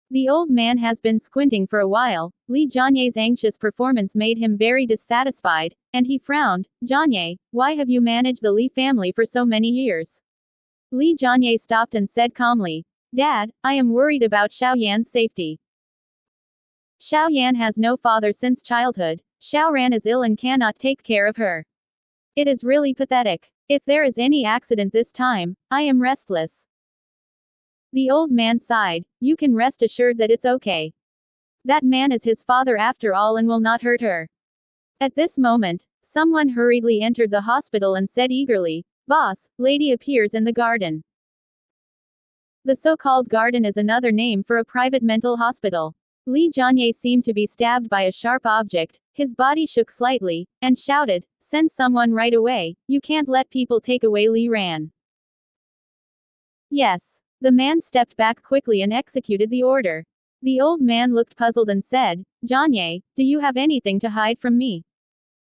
The old man has been squinting for a while. Li Jianye's anxious performance made him very dissatisfied, and he frowned. "Jianye, why have you managed the Li family for so many years?" Li Jianye stopped and said calmly, "Dad, I am worried about Xiao Yan's safety. Xiao Yan has no father since childhood. Xiao Ran is ill and cannot take care of her. It is really pathetic. If there is any accident this time, I am restless." The old man sighed. "You can rest assured that it's okay. That man is his father after all and will not hurt her." At this moment, someone hurriedly entered the hospital and said eagerly, "Boss, lady appears in the garden." The so-called garden is another name for a private mental hospital. Li Jianye seemed to be stabbed by a sharp object, his body shook slightly, and shouted, "Send someone right away, you can't let people take away Li Ran." Yes. The man stepped back quickly and executed the order. The old man looked puzzled and said, "Jianye, do you have anything to hide from me?"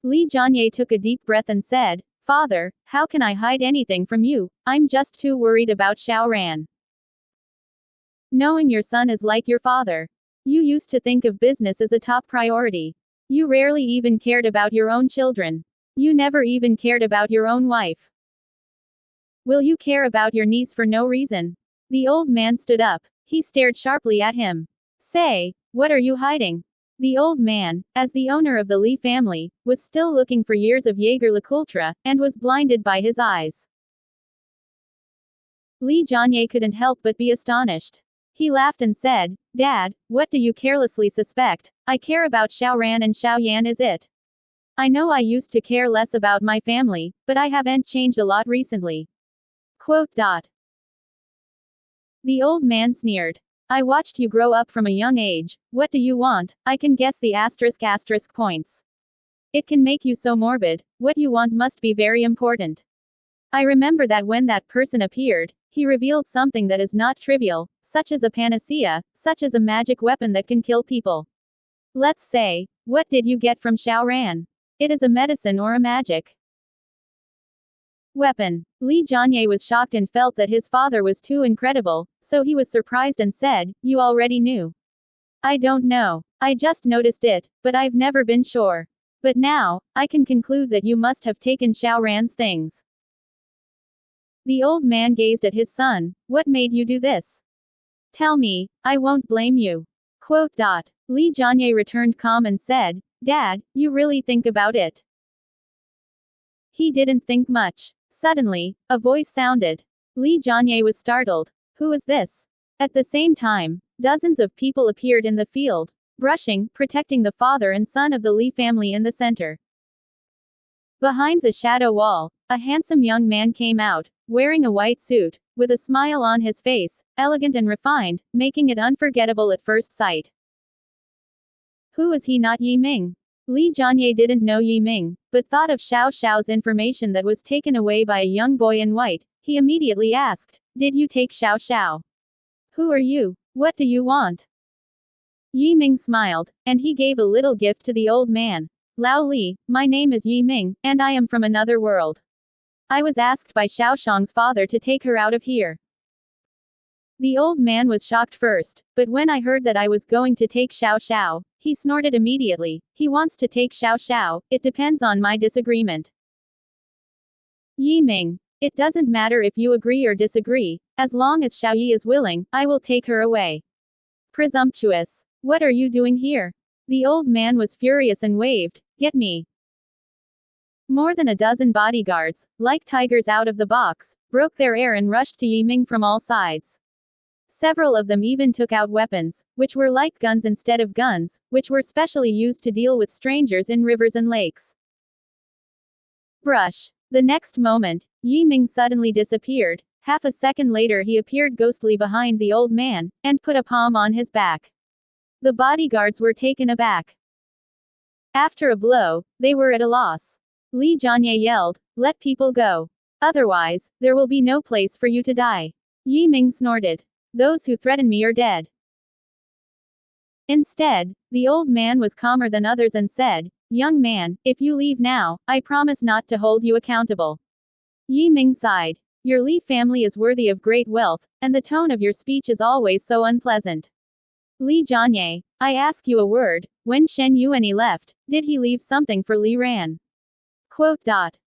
Li Jianye took a deep breath and said, "Father, how can I hide anything from you? I'm just too worried about Xiao Ran. Knowing your son is like your father. You used to think of business as a top priority. You rarely even cared about your own children. You never even cared about your own wife. Will you care about your niece for no reason?" The old man stood up. He stared sharply at him. "Say, what are you hiding?" The old man, as the owner of the Li family, was still looking for years of Jaeger LeCoultre, and was blinded by his eyes. Li Jianye couldn't help but be astonished. He laughed and said, "Dad, what do you carelessly suspect? I care about Xiao Ran and Xiao Yan, is it? I know I used to care less about my family, but I haven't changed a lot recently." Quote. The old man sneered. "I watched you grow up from a young age. What do you want? I can guess the *** points. It can make you so morbid. What you want must be very important. I remember that when that person appeared, he revealed something that is not trivial, such as a panacea, such as a magic weapon that can kill people. Let's say, what did you get from Xiao Ran? It is a medicine or a magic weapon." Li Jianye was shocked and felt that his father was too incredible, so he was surprised and said, "You already knew." "I don't know. I just noticed it, but I've never been sure. But now, I can conclude that you must have taken Xiao Ran's things." The old man gazed at his son. "What made you do this? Tell me, I won't blame you." Quote. Li Jianye returned calm and said, "Dad, you really think about it?" He didn't think much. Suddenly, a voice sounded. Li Jianye was startled. Who is this? At the same time, dozens of people appeared in the field, brushing, protecting the father and son of the Li family in the center. Behind the shadow wall, a handsome young man came out, wearing a white suit, with a smile on his face, elegant and refined, making it unforgettable at first sight. Who is he? Not Yi Ming. Li Jianye didn't know Yi Ming, but thought of Xiao Xiao's information that was taken away by a young boy in white. He immediately asked, "Did you take Xiao Xiao? Who are you? What do you want?" Yi Ming smiled, and he gave a little gift to the old man. "Lao Li, my name is Yi Ming, and I am from another world. I was asked by Xiao Shang's father to take her out of here." The old man was shocked first, but when I heard that I was going to take Xiao Xiao, he snorted immediately. "He wants to take Xiao Xiao, it depends on my disagreement." Yi Ming. "It doesn't matter if you agree or disagree, as long as Xiao Yi is willing, I will take her away." Presumptuous. What are you doing here? The old man was furious and waved, "Get me." More than a dozen bodyguards, like tigers out of the box, broke their air and rushed to Yi Ming from all sides. Several of them even took out weapons, which were like guns instead of guns, which were specially used to deal with strangers in rivers and lakes. Brush. The next moment, Yi Ming suddenly disappeared. Half a second later he appeared ghostly behind the old man, and put a palm on his back. The bodyguards were taken aback. After a blow, they were at a loss. Li Jianye yelled, "Let people go. Otherwise, there will be no place for you to die." Yi Ming snorted. "Those who threaten me are dead." Instead, the old man was calmer than others and said, "Young man, if you leave now, I promise not to hold you accountable." Yi Ming sighed. "Your Li family is worthy of great wealth, and the tone of your speech is always so unpleasant. Li Jianye, I ask you a word, when Shen Yuanyi left, did he leave something for Li Ran?" Quote.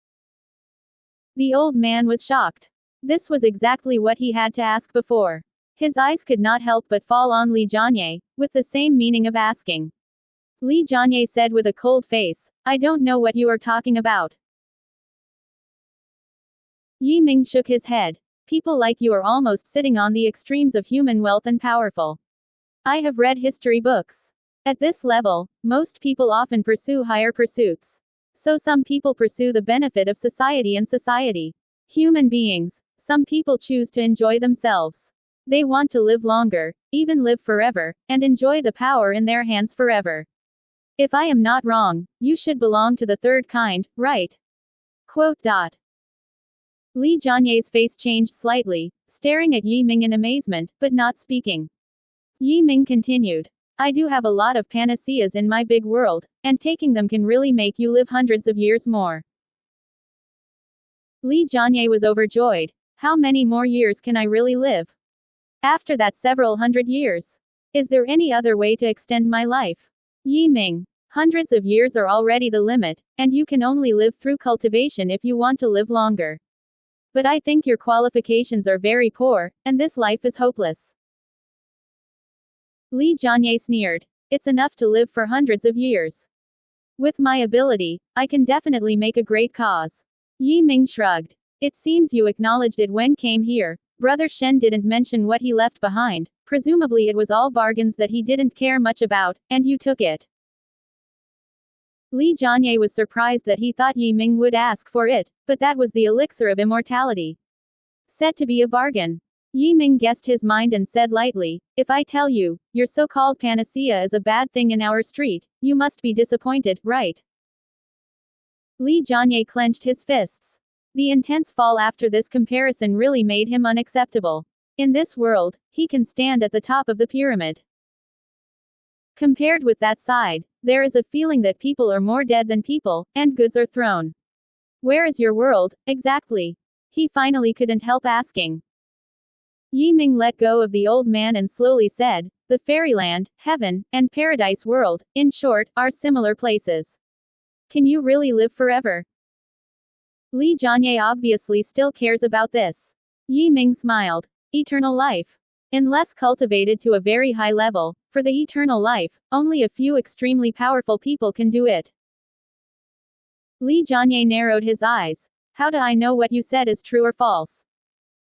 The old man was shocked. This was exactly what he had to ask before. His eyes could not help but fall on Li Jianye, with the same meaning of asking. Li Jianye said with a cold face, "I don't know what you are talking about." Yi Ming shook his head. "People like you are almost sitting on the extremes of human wealth and powerful. I have read history books. At this level, most people often pursue higher pursuits. So some people pursue the benefit of society and society. Human beings. Some people choose to enjoy themselves. They want to live longer, even live forever, and enjoy the power in their hands forever. If I am not wrong, you should belong to the third kind, right? Quote. Li Jianye's face changed slightly, staring at Yi Ming in amazement, but not speaking. Yi Ming continued. I do have a lot of panaceas in my big world, and taking them can really make you live hundreds of years more. Li Jianye was overjoyed. How many more years can I really live? After that, several hundred years. Is there any other way to extend my life? Yi Ming. Hundreds of years are already the limit, and you can only live through cultivation if you want to live longer. But I think your qualifications are very poor, and this life is hopeless. Li Jianye sneered. It's enough to live for hundreds of years. With my ability, I can definitely make a great cause. Yi Ming shrugged. It seems you acknowledged it when came here. Brother Shen didn't mention what he left behind. Presumably it was all bargains that he didn't care much about, and you took it. Li Jianye was surprised that he thought Yi Ming would ask for it, but that was the elixir of immortality. Said to be a bargain. Yi Ming guessed his mind and said lightly, if I tell you, your so-called panacea is a bad thing in our street, you must be disappointed, right? Li Jianye clenched his fists. The intense fall after this comparison really made him unacceptable. In this world, he can stand at the top of the pyramid. Compared with that side, there is a feeling that people are more dead than people, and goods are thrown. Where is your world, exactly? He finally couldn't help asking. Yi Ming let go of the old man and slowly said, the fairyland, heaven, and paradise world, in short, are similar places. Can you really live forever? Li Jianye obviously still cares about this. Yi Ming smiled. Eternal life. Unless cultivated to a very high level, for the eternal life, only a few extremely powerful people can do it. Li Jianye narrowed his eyes. How do I know what you said is true or false?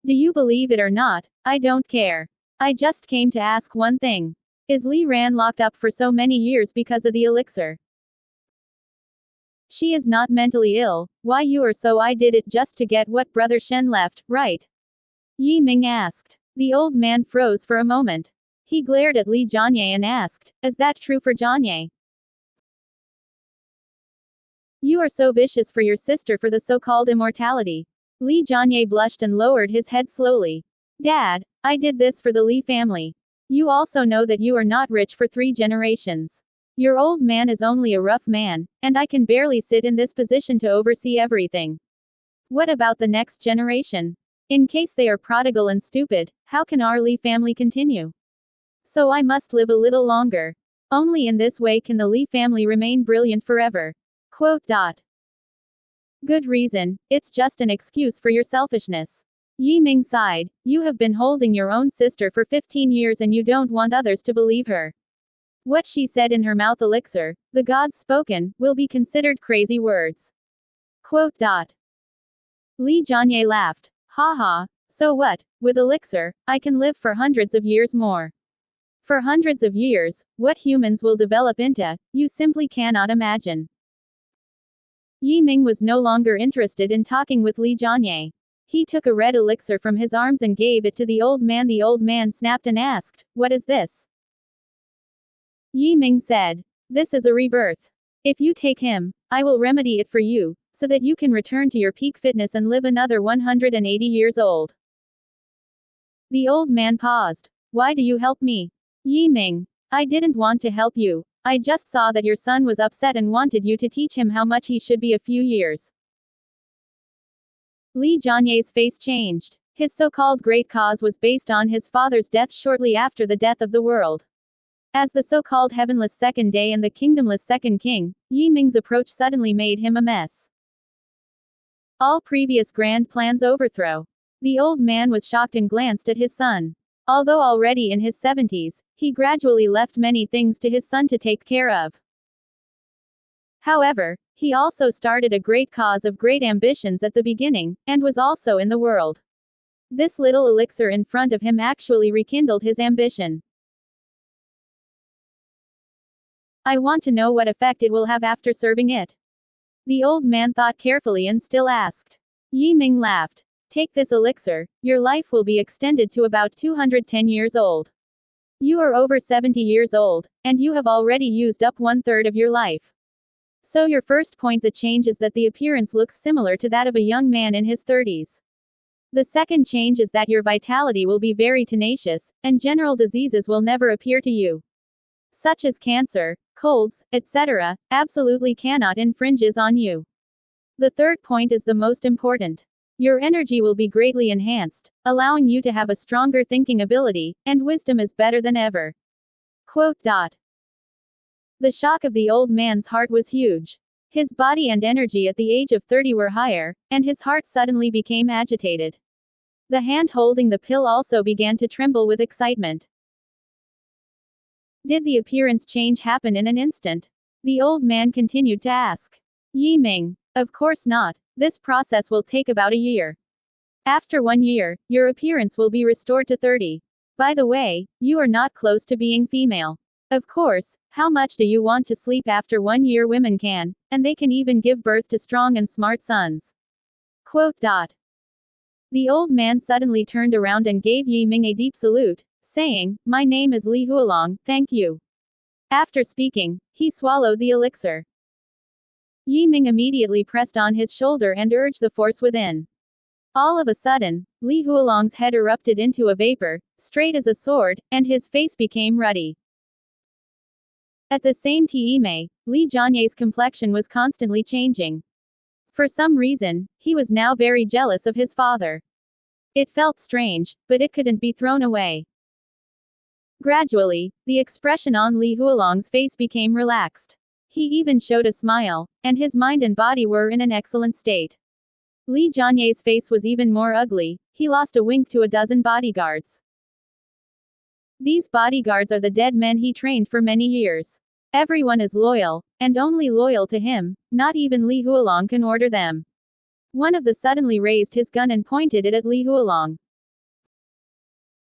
Do you believe it or not? I don't care. I just came to ask one thing. Is Li Ran locked up for so many years because of the elixir? She is not mentally ill. Why you are so? I did it just to get what Brother Shen left, right? Yi Ming asked. The old man froze for a moment. He glared at Li Jianye and asked, is that true for Jianye? You are so vicious for your sister for the so-called immortality. Li Jianye blushed and lowered his head slowly. Dad, I did this for the Li family. You also know that you are not rich for 3 generations. Your old man is only a rough man, and I can barely sit in this position to oversee everything. What about the next generation? In case they are prodigal and stupid, how can our Li family continue? So I must live a little longer. Only in this way can the Li family remain brilliant forever. Quote. Good reason, it's just an excuse for your selfishness. Yi Ming sighed. You have been holding your own sister for 15 years and you don't want others to believe her. What she said in her mouth elixir, the gods spoken, will be considered crazy words. Quote. Li Jianye laughed. Haha, so what, with elixir, I can live for hundreds of years more. For hundreds of years, what humans will develop into, you simply cannot imagine. Yi Ming was no longer interested in talking with Li Jianye. He took a red elixir from his arms and gave it to the old man. The old man snapped and asked, what is this? Yi Ming said, this is a rebirth. If you take him, I will remedy it for you, so that you can return to your peak fitness and live another 180 years old. The old man paused. Why do you help me? Yi Ming. I didn't want to help you. I just saw that your son was upset and wanted you to teach him how much he should be a few years. Li Jianye's face changed. His so-called great cause was based on his father's death shortly after the death of the world. As the so-called heavenless second day and the kingdomless second king, Yi Ming's approach suddenly made him a mess. All previous grand plans overthrow. The old man was shocked and glanced at his son. Although already in his 70s, he gradually left many things to his son to take care of. However, he also started a great cause of great ambitions at the beginning, and was also in the world. This little elixir in front of him actually rekindled his ambition. I want to know what effect it will have after serving it. The old man thought carefully and still asked. Yi Ming laughed. Take this elixir, your life will be extended to about 210 years old. You are over 70 years old, and you have already used up 1/3 of your life. So your first point, the change, is that the appearance looks similar to that of a young man in his 30s. The second change is that your vitality will be very tenacious, and general diseases will never appear to you. Such as cancer, colds, etc., absolutely cannot infringes on you. The third point is the most important. Your energy will be greatly enhanced, allowing you to have a stronger thinking ability, and wisdom is better than ever. Quote. The shock of the old man's heart was huge. His body and energy at the age of 30 were higher, and his heart suddenly became agitated. The hand holding the pill also began to tremble with excitement. Did the appearance change happen in an instant? The old man continued to ask. Yi Ming. Of course not. This process will take about a year. After 1 year, your appearance will be restored to 30. By the way, you are not close to being female. Of course, how much do you want to sleep after 1 year? Women can, and they can even give birth to strong and smart sons. Quote. The old man suddenly turned around and gave Yi Ming a deep salute, saying, My name is Li Hualong, thank you. After speaking, he swallowed the elixir. Yi Ming immediately pressed on his shoulder and urged the force within. All of a sudden, Li Hualong's head erupted into a vapor, straight as a sword, and his face became ruddy. At the same time, Li Jianye's complexion was constantly changing. For some reason, he was now very jealous of his father. It felt strange, but it couldn't be thrown away. Gradually, the expression on Li Hualong's face became relaxed. He even showed a smile, and his mind and body were in an excellent state. Li Jianye's face was even more ugly, he lost a wink to a dozen bodyguards. These bodyguards are the dead men he trained for many years. Everyone is loyal, and only loyal to him, not even Li Hualong can order them. One of them suddenly raised his gun and pointed it at Li Hualong.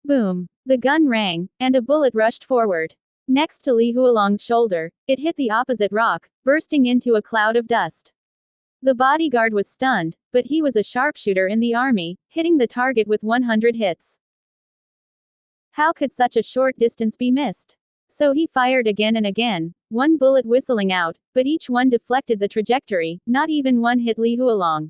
Boom! The gun rang, and a bullet rushed forward. Next to Li Hualong's shoulder, it hit the opposite rock, bursting into a cloud of dust. The bodyguard was stunned, but he was a sharpshooter in the army, hitting the target with 100 hits. How could such a short distance be missed? So he fired again and again, one bullet whistling out, but each one deflected the trajectory, not even one hit Li Hualong.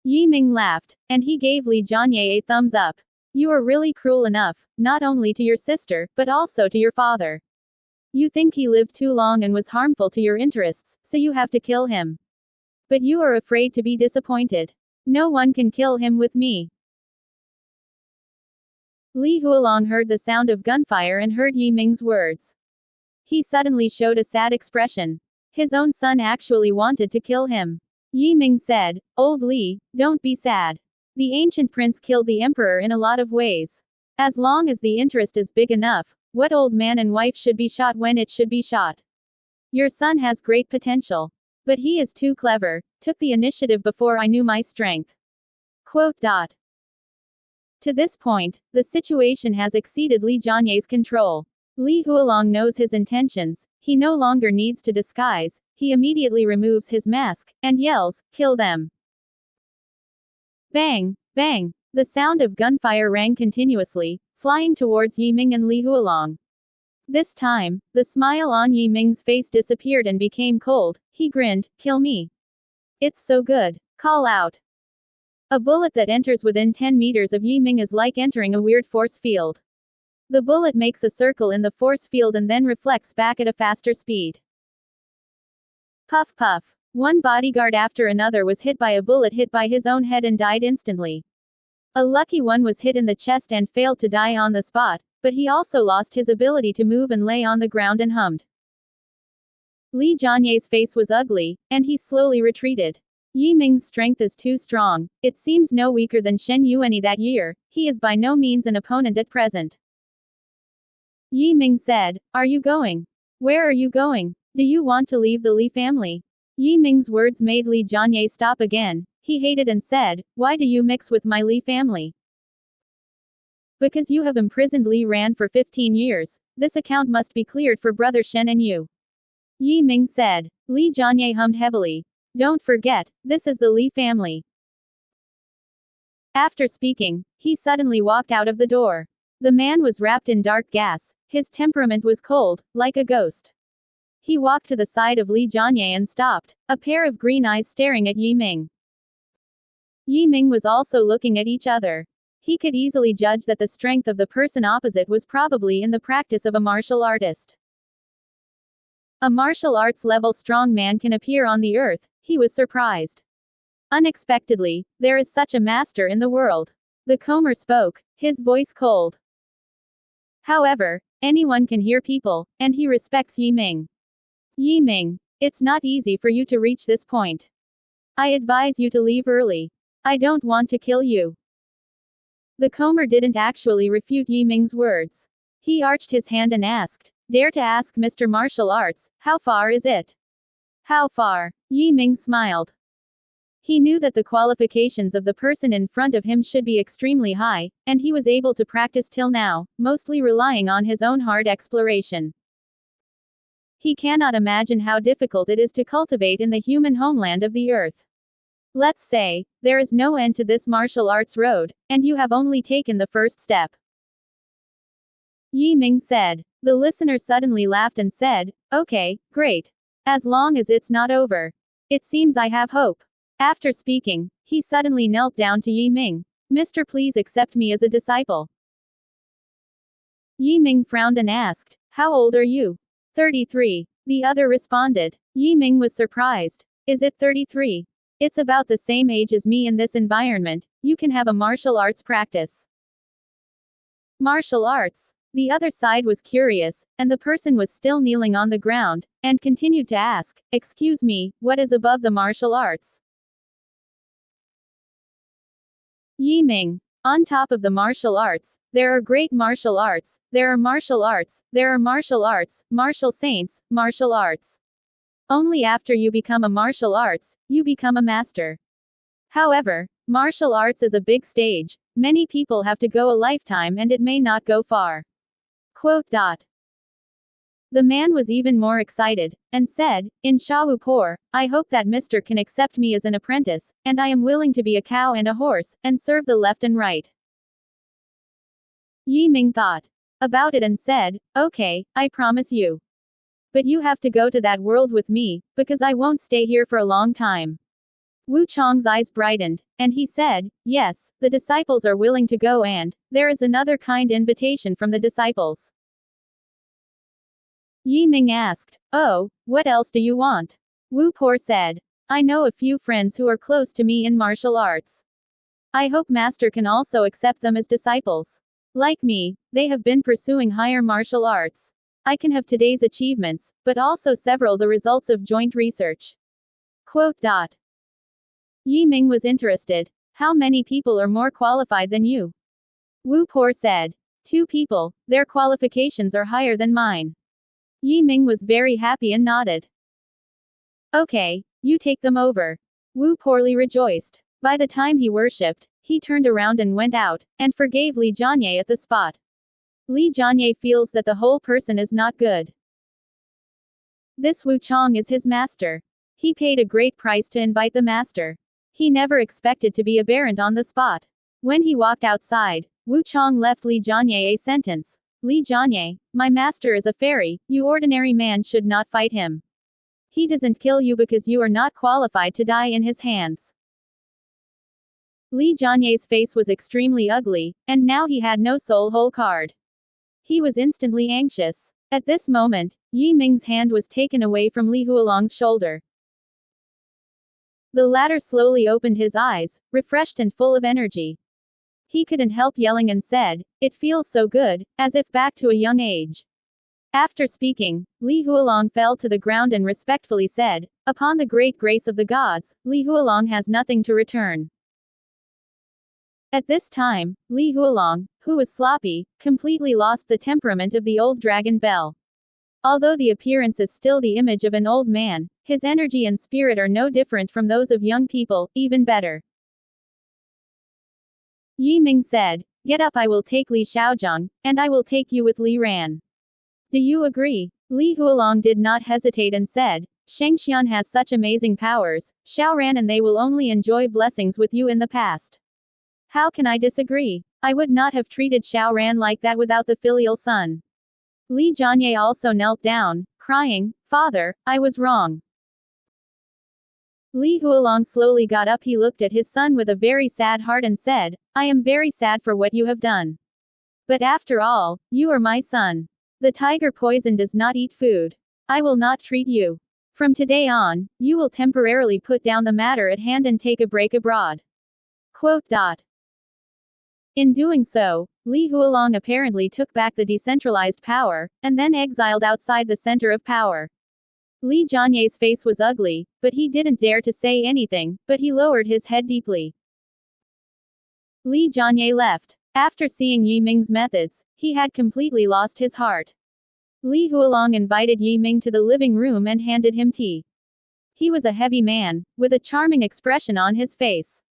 Yi Ming laughed, and he gave Li Jianye a thumbs up. You are really cruel enough, not only to your sister, but also to your father. You think he lived too long and was harmful to your interests, so you have to kill him. But you are afraid to be disappointed. No one can kill him with me. Li Hualong heard the sound of gunfire and heard Yi Ming's words. He suddenly showed a sad expression. His own son actually wanted to kill him. Yi Ming said, Old Li, don't be sad. The ancient prince killed the emperor in a lot of ways. As long as the interest is big enough, what old man and wife should be shot when it should be shot? Your son has great potential. But he is too clever, took the initiative before I knew my strength. Quote. To this point, the situation has exceeded Li Jianye's control. Li Hualong knows his intentions, he no longer needs to disguise, he immediately removes his mask, and yells, Kill them. Bang! Bang! The sound of gunfire rang continuously, flying towards Yi Ming and Li Hualong. This time, the smile on Yi Ming's face disappeared and became cold. He grinned, Kill me. It's so good. Call out. A bullet that enters within 10 meters of Yi Ming is like entering a weird force field. The bullet makes a circle in the force field and then reflects back at a faster speed. Puff puff. One bodyguard after another was hit by a bullet hit by his own head and died instantly. A lucky one was hit in the chest and failed to die on the spot, but he also lost his ability to move and lay on the ground and hummed. Li Jianye's face was ugly, and he slowly retreated. Yi Ming's strength is too strong, it seems no weaker than Shen Yuani that year, he is by no means an opponent at present. Yi Ming said, Are you going? Where are you going? Do you want to leave the Li family? Yi Ming's words made Li Jianye stop again. He hated and said, Why do you mix with my Li family? Because you have imprisoned Li Ran for 15 years. This account must be cleared for brother Shen and you. Yi Ming said. Li Jianye hummed heavily. Don't forget, this is the Li family. After speaking, he suddenly walked out of the door. The man was wrapped in dark gas, his temperament was cold, like a ghost. He walked to the side of Li Jianye and stopped, a pair of green eyes staring at Yi Ming. Yi Ming was also looking at each other. He could easily judge that the strength of the person opposite was probably in the practice of a martial artist. A martial arts level strong man can appear on the earth, he was surprised. Unexpectedly, there is such a master in the world. The Comer spoke, his voice cold. However, anyone can hear people, and he respects Yi Ming. Yi Ming, it's not easy for you to reach this point. I advise you to leave early. I don't want to kill you. The Comer didn't actually refute Yi Ming's words. He arched his hand and asked, "Dare to ask Mr. Martial Arts, how far is it?" How far? Yi Ming smiled. He knew that the qualifications of the person in front of him should be extremely high, and he was able to practice till now, mostly relying on his own hard exploration. He cannot imagine how difficult it is to cultivate in the human homeland of the earth. Let's say, there is no end to this martial arts road, and you have only taken the first step. Yi Ming said. The listener suddenly laughed and said, "Okay, great. As long as it's not over. It seems I have hope." After speaking, he suddenly knelt down to Yi Ming. "Mister, please accept me as a disciple." Yi Ming frowned and asked, "How old are you?" 33. The other responded. Yi Ming was surprised. "Is it 33? It's about the same age as me in this environment, you can have a martial arts practice." Martial arts? The other side was curious, and the person was still kneeling on the ground, and continued to ask, "Excuse me, what is above the martial arts?" Yi Ming. On top of the martial arts, there are great martial arts, there are martial arts, there are martial arts, martial saints, martial arts. Only after you become a martial arts, you become a master. However, martial arts is a big stage, many people have to go a lifetime and it may not go far. Quote. The man was even more excited, and said, "In Shahupur, I hope that Mr. can accept me as an apprentice, and I am willing to be a cow and a horse, and serve the left and right." Yi Ming thought about it and said, "Okay, I promise you. But you have to go to that world with me, because I won't stay here for a long time." Wu Chong's eyes brightened, and he said, "Yes, the disciples are willing to go, and there is another kind invitation from the disciples." Yi Ming asked, "Oh, what else do you want?" Wu Por said, "I know a few friends who are close to me in martial arts. I hope Master can also accept them as disciples. Like me, they have been pursuing higher martial arts. I can have today's achievements, but also several the results of joint research." Quote. Yi Ming was interested. "How many people are more qualified than you?" Wu Por said, "2 people, their qualifications are higher than mine." Yi Ming was very happy and nodded. "Okay, you take them over." Wu Porli rejoiced. By the time he worshipped, he turned around and went out, and forgave Li Jianye at the spot. Li Jianye feels that the whole person is not good. This Wu Chong is his master. He paid a great price to invite the master. He never expected to be aberrant on the spot. When he walked outside, Wu Chong left Li Jianye a sentence. "Li Jianye, my master is a fairy, you ordinary man should not fight him. He doesn't kill you because you are not qualified to die in his hands." Li Jianye's face was extremely ugly, and now he had no soul hole card. He was instantly anxious. At this moment, Yi Ming's hand was taken away from Li Huolong's shoulder. The latter slowly opened his eyes, refreshed and full of energy. He couldn't help yelling and said, "It feels so good, as if back to a young age." After speaking, Li Huolong fell to the ground and respectfully said, "Upon the great grace of the gods, Li Huolong has nothing to return." At this time, Li Huolong, who was sloppy, completely lost the temperament of the old dragon Bell. Although the appearance is still the image of an old man, his energy and spirit are no different from those of young people, even better. Yi Ming said, "Get up, I will take Li Xiaozhang, and I will take you with Li Ran. Do you agree?" Li Huolong did not hesitate and said, "Shengxian has such amazing powers, Xiao Ran and they will only enjoy blessings with you in the past." How can I disagree? I would not have treated Xiao Ran like that without the filial son. Li Jianye also knelt down, crying, "Father, I was wrong." Li Huolong slowly got up. He looked at his son with a very sad heart and said, "I am very sad for what you have done. But after all, you are my son. The tiger poison does not eat food. I will not treat you. From today on, you will temporarily put down the matter at hand and take a break abroad." Quote. In doing so, Li Huolong apparently took back the decentralized power, and then exiled outside the center of power. Li Jianye's face was ugly, but he didn't dare to say anything, but he lowered his head deeply. Li Jianye left. After seeing Yi Ming's methods, he had completely lost his heart. Li Huolong invited Yi Ming to the living room and handed him tea. He was a heavy man, with a charming expression on his face.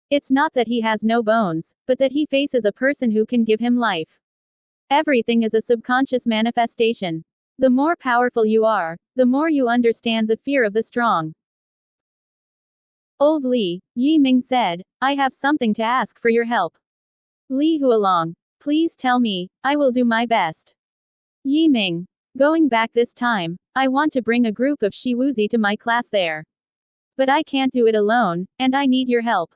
It's not that he has no bones, but that he faces a person who can give him life. Everything is a subconscious manifestation. The more powerful you are, the more you understand the fear of the strong. Old Li, Yi Ming said, "I have something to ask for your help." Li Huolong, "Please tell me, I will do my best." Yi Ming, "Going back this time, I want to bring a group of Shiwuzi to my class there. But I can't do it alone, and I need your help."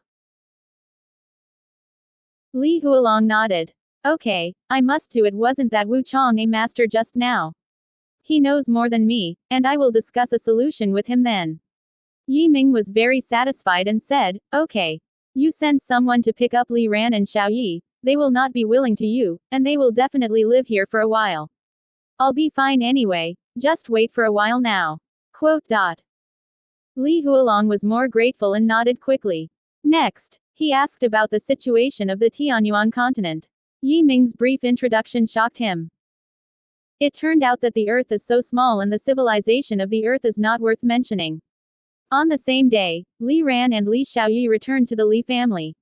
Li Huolong nodded. "Okay, I must do it. Wasn't that Wu Chong a master just now? He knows more than me, and I will discuss a solution with him then." Yi Ming was very satisfied and said, "Okay. You send someone to pick up Li Ran and Xiao Yi, they will not be willing to you, and they will definitely live here for a while. I'll be fine anyway, just wait for a while now." Quote. Li Huolong was more grateful and nodded quickly. Next, he asked about the situation of the Tianyuan continent. Yi Ming's brief introduction shocked him. It turned out that the Earth is so small and the civilization of the Earth is not worth mentioning. On the same day, Li Ran and Li Xiaoyi returned to the Li family.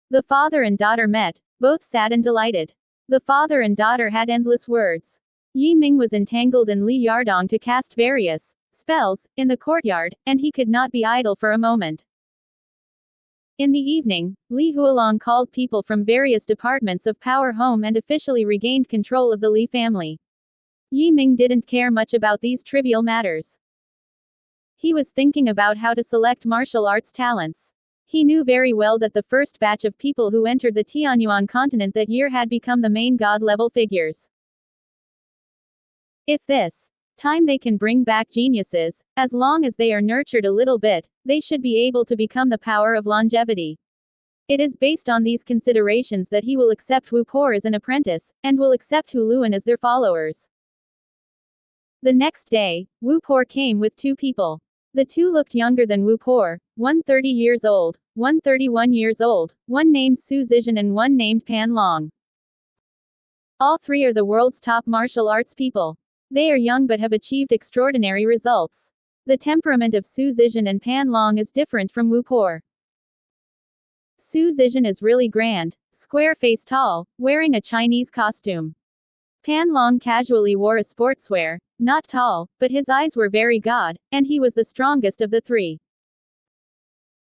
The father and daughter met, both sad and delighted. The father and daughter had endless words. Yi Ming was entangled in Li Yardong to cast various spells in the courtyard, and he could not be idle for a moment. In the evening, Li Huolong called people from various departments of power home and officially regained control of the Li family. Yi Ming didn't care much about these trivial matters. He was thinking about how to select martial arts talents. He knew very well that the first batch of people who entered the Tianyuan continent that year had become the main god-level figures. If this time they can bring back geniuses, as long as they are nurtured a little bit, they should be able to become the power of longevity. It is based on these considerations that he will accept Wu Por as an apprentice, and will accept Hu Luan as their followers. The next day, Wu Por came with two people. The two looked younger than Wu Por, one 30 years old, one 31 years old, one named Su Zizhen and one named Pan Long. All three are the world's top martial arts people. They are young but have achieved extraordinary results. The temperament of Su Zizhen and Pan Long is different from Wu Por. Su Zizhen is really grand, square-faced tall, wearing a Chinese costume. Pan Long casually wore a sportswear, not tall, but his eyes were very god, and he was the strongest of the three.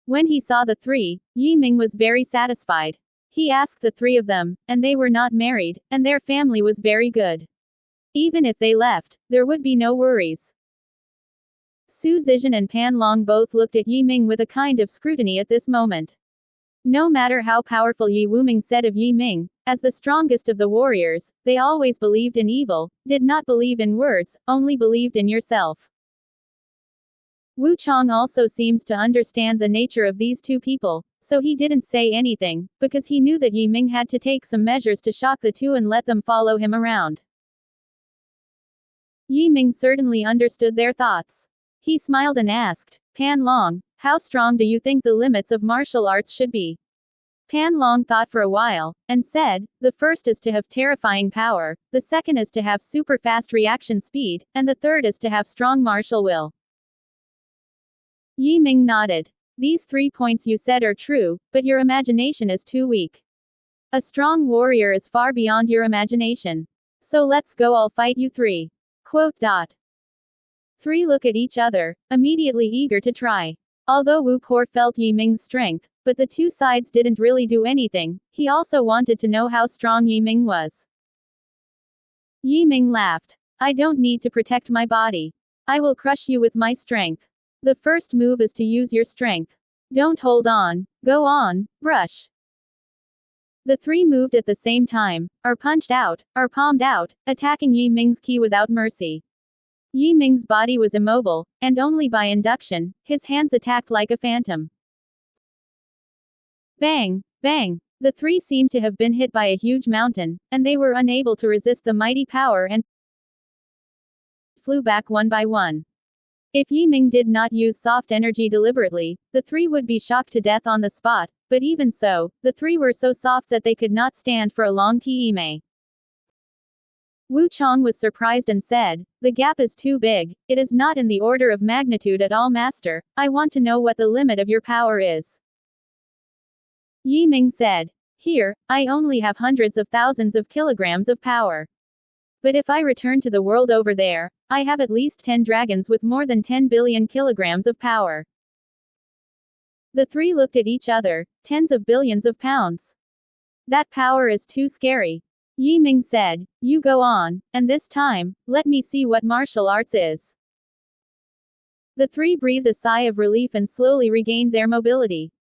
When he saw the three, Yi Ming was very satisfied. He asked the three of them, and they were not married, and their family was very good. Even if they left, there would be no worries. Su Zizhen and Pan Long both looked at Yi Ming with a kind of scrutiny at this moment. No matter how powerful Yi Wuming said of Yi Ming, as the strongest of the warriors, they always believed in evil, did not believe in words, only believed in yourself. Wu Chong also seems to understand the nature of these two people, so he didn't say anything, because he knew that Yi Ming had to take some measures to shock the two and let them follow him around. Yi Ming certainly understood their thoughts. He smiled and asked, "Pan Long, how strong do you think the limits of martial arts should be?" Pan Long thought for a while, and said, "The first is to have terrifying power, the second is to have super fast reaction speed, and the third is to have strong martial will." Yi Ming nodded. "These 3 points you said are true, but your imagination is too weak. A strong warrior is far beyond your imagination. So let's go, I'll fight you three." Quote. Three look at each other, immediately eager to try. Although Wu Core felt Yi Ming's strength, but the two sides didn't really do anything, he also wanted to know how strong Yi Ming was. Yi Ming laughed. I don't need to protect my body. I will crush you with my strength. The first move is to use your strength. Don't hold on. Go on, brush. The three moved at the same time, or punched out, or palmed out, attacking Yi Ming's ki without mercy. Yi Ming's body was immobile, and only by induction, his hands attacked like a phantom. Bang! Bang! The three seemed to have been hit by a huge mountain, and they were unable to resist the mighty power and flew back one by one. If Yi Ming did not use soft energy deliberately, the three would be shocked to death on the spot, but even so, the three were so soft that they could not stand for a long time. Wu Chong was surprised and said, "The gap is too big, it is not in the order of magnitude at all, master. I want to know what the limit of your power is." Yi Ming said, "Here, I only have hundreds of thousands of kilograms of power. But if I return to the world over there, I have at least 10 dragons with more than 10 billion kilograms of power." The three looked at each other. Tens of billions of pounds. That power is too scary. Yi Ming said, "You go on, and this time, let me see what martial arts is." The three breathed a sigh of relief and slowly regained their mobility.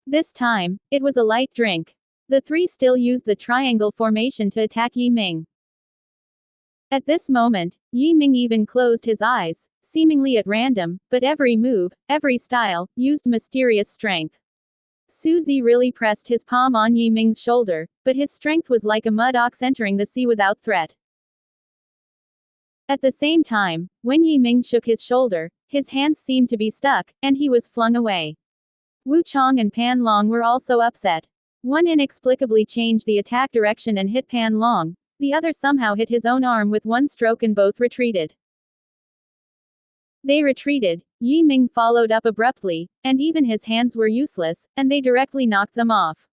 This time, it was a light drink. The three still used the triangle formation to attack Yi Ming. At this moment, Yi Ming even closed his eyes, seemingly at random, but every move, every style, used mysterious strength. Su Zi really pressed his palm on Yi Ming's shoulder, but his strength was like a mud ox entering the sea without threat. At the same time, when Yi Ming shook his shoulder, his hands seemed to be stuck, and he was flung away. Wu Chong and Pan Long were also upset. One inexplicably changed the attack direction and hit Pan Long, the other somehow hit his own arm with one stroke and both retreated. They retreated, Yi Ming followed up abruptly, and even his hands were useless, and they directly knocked them off.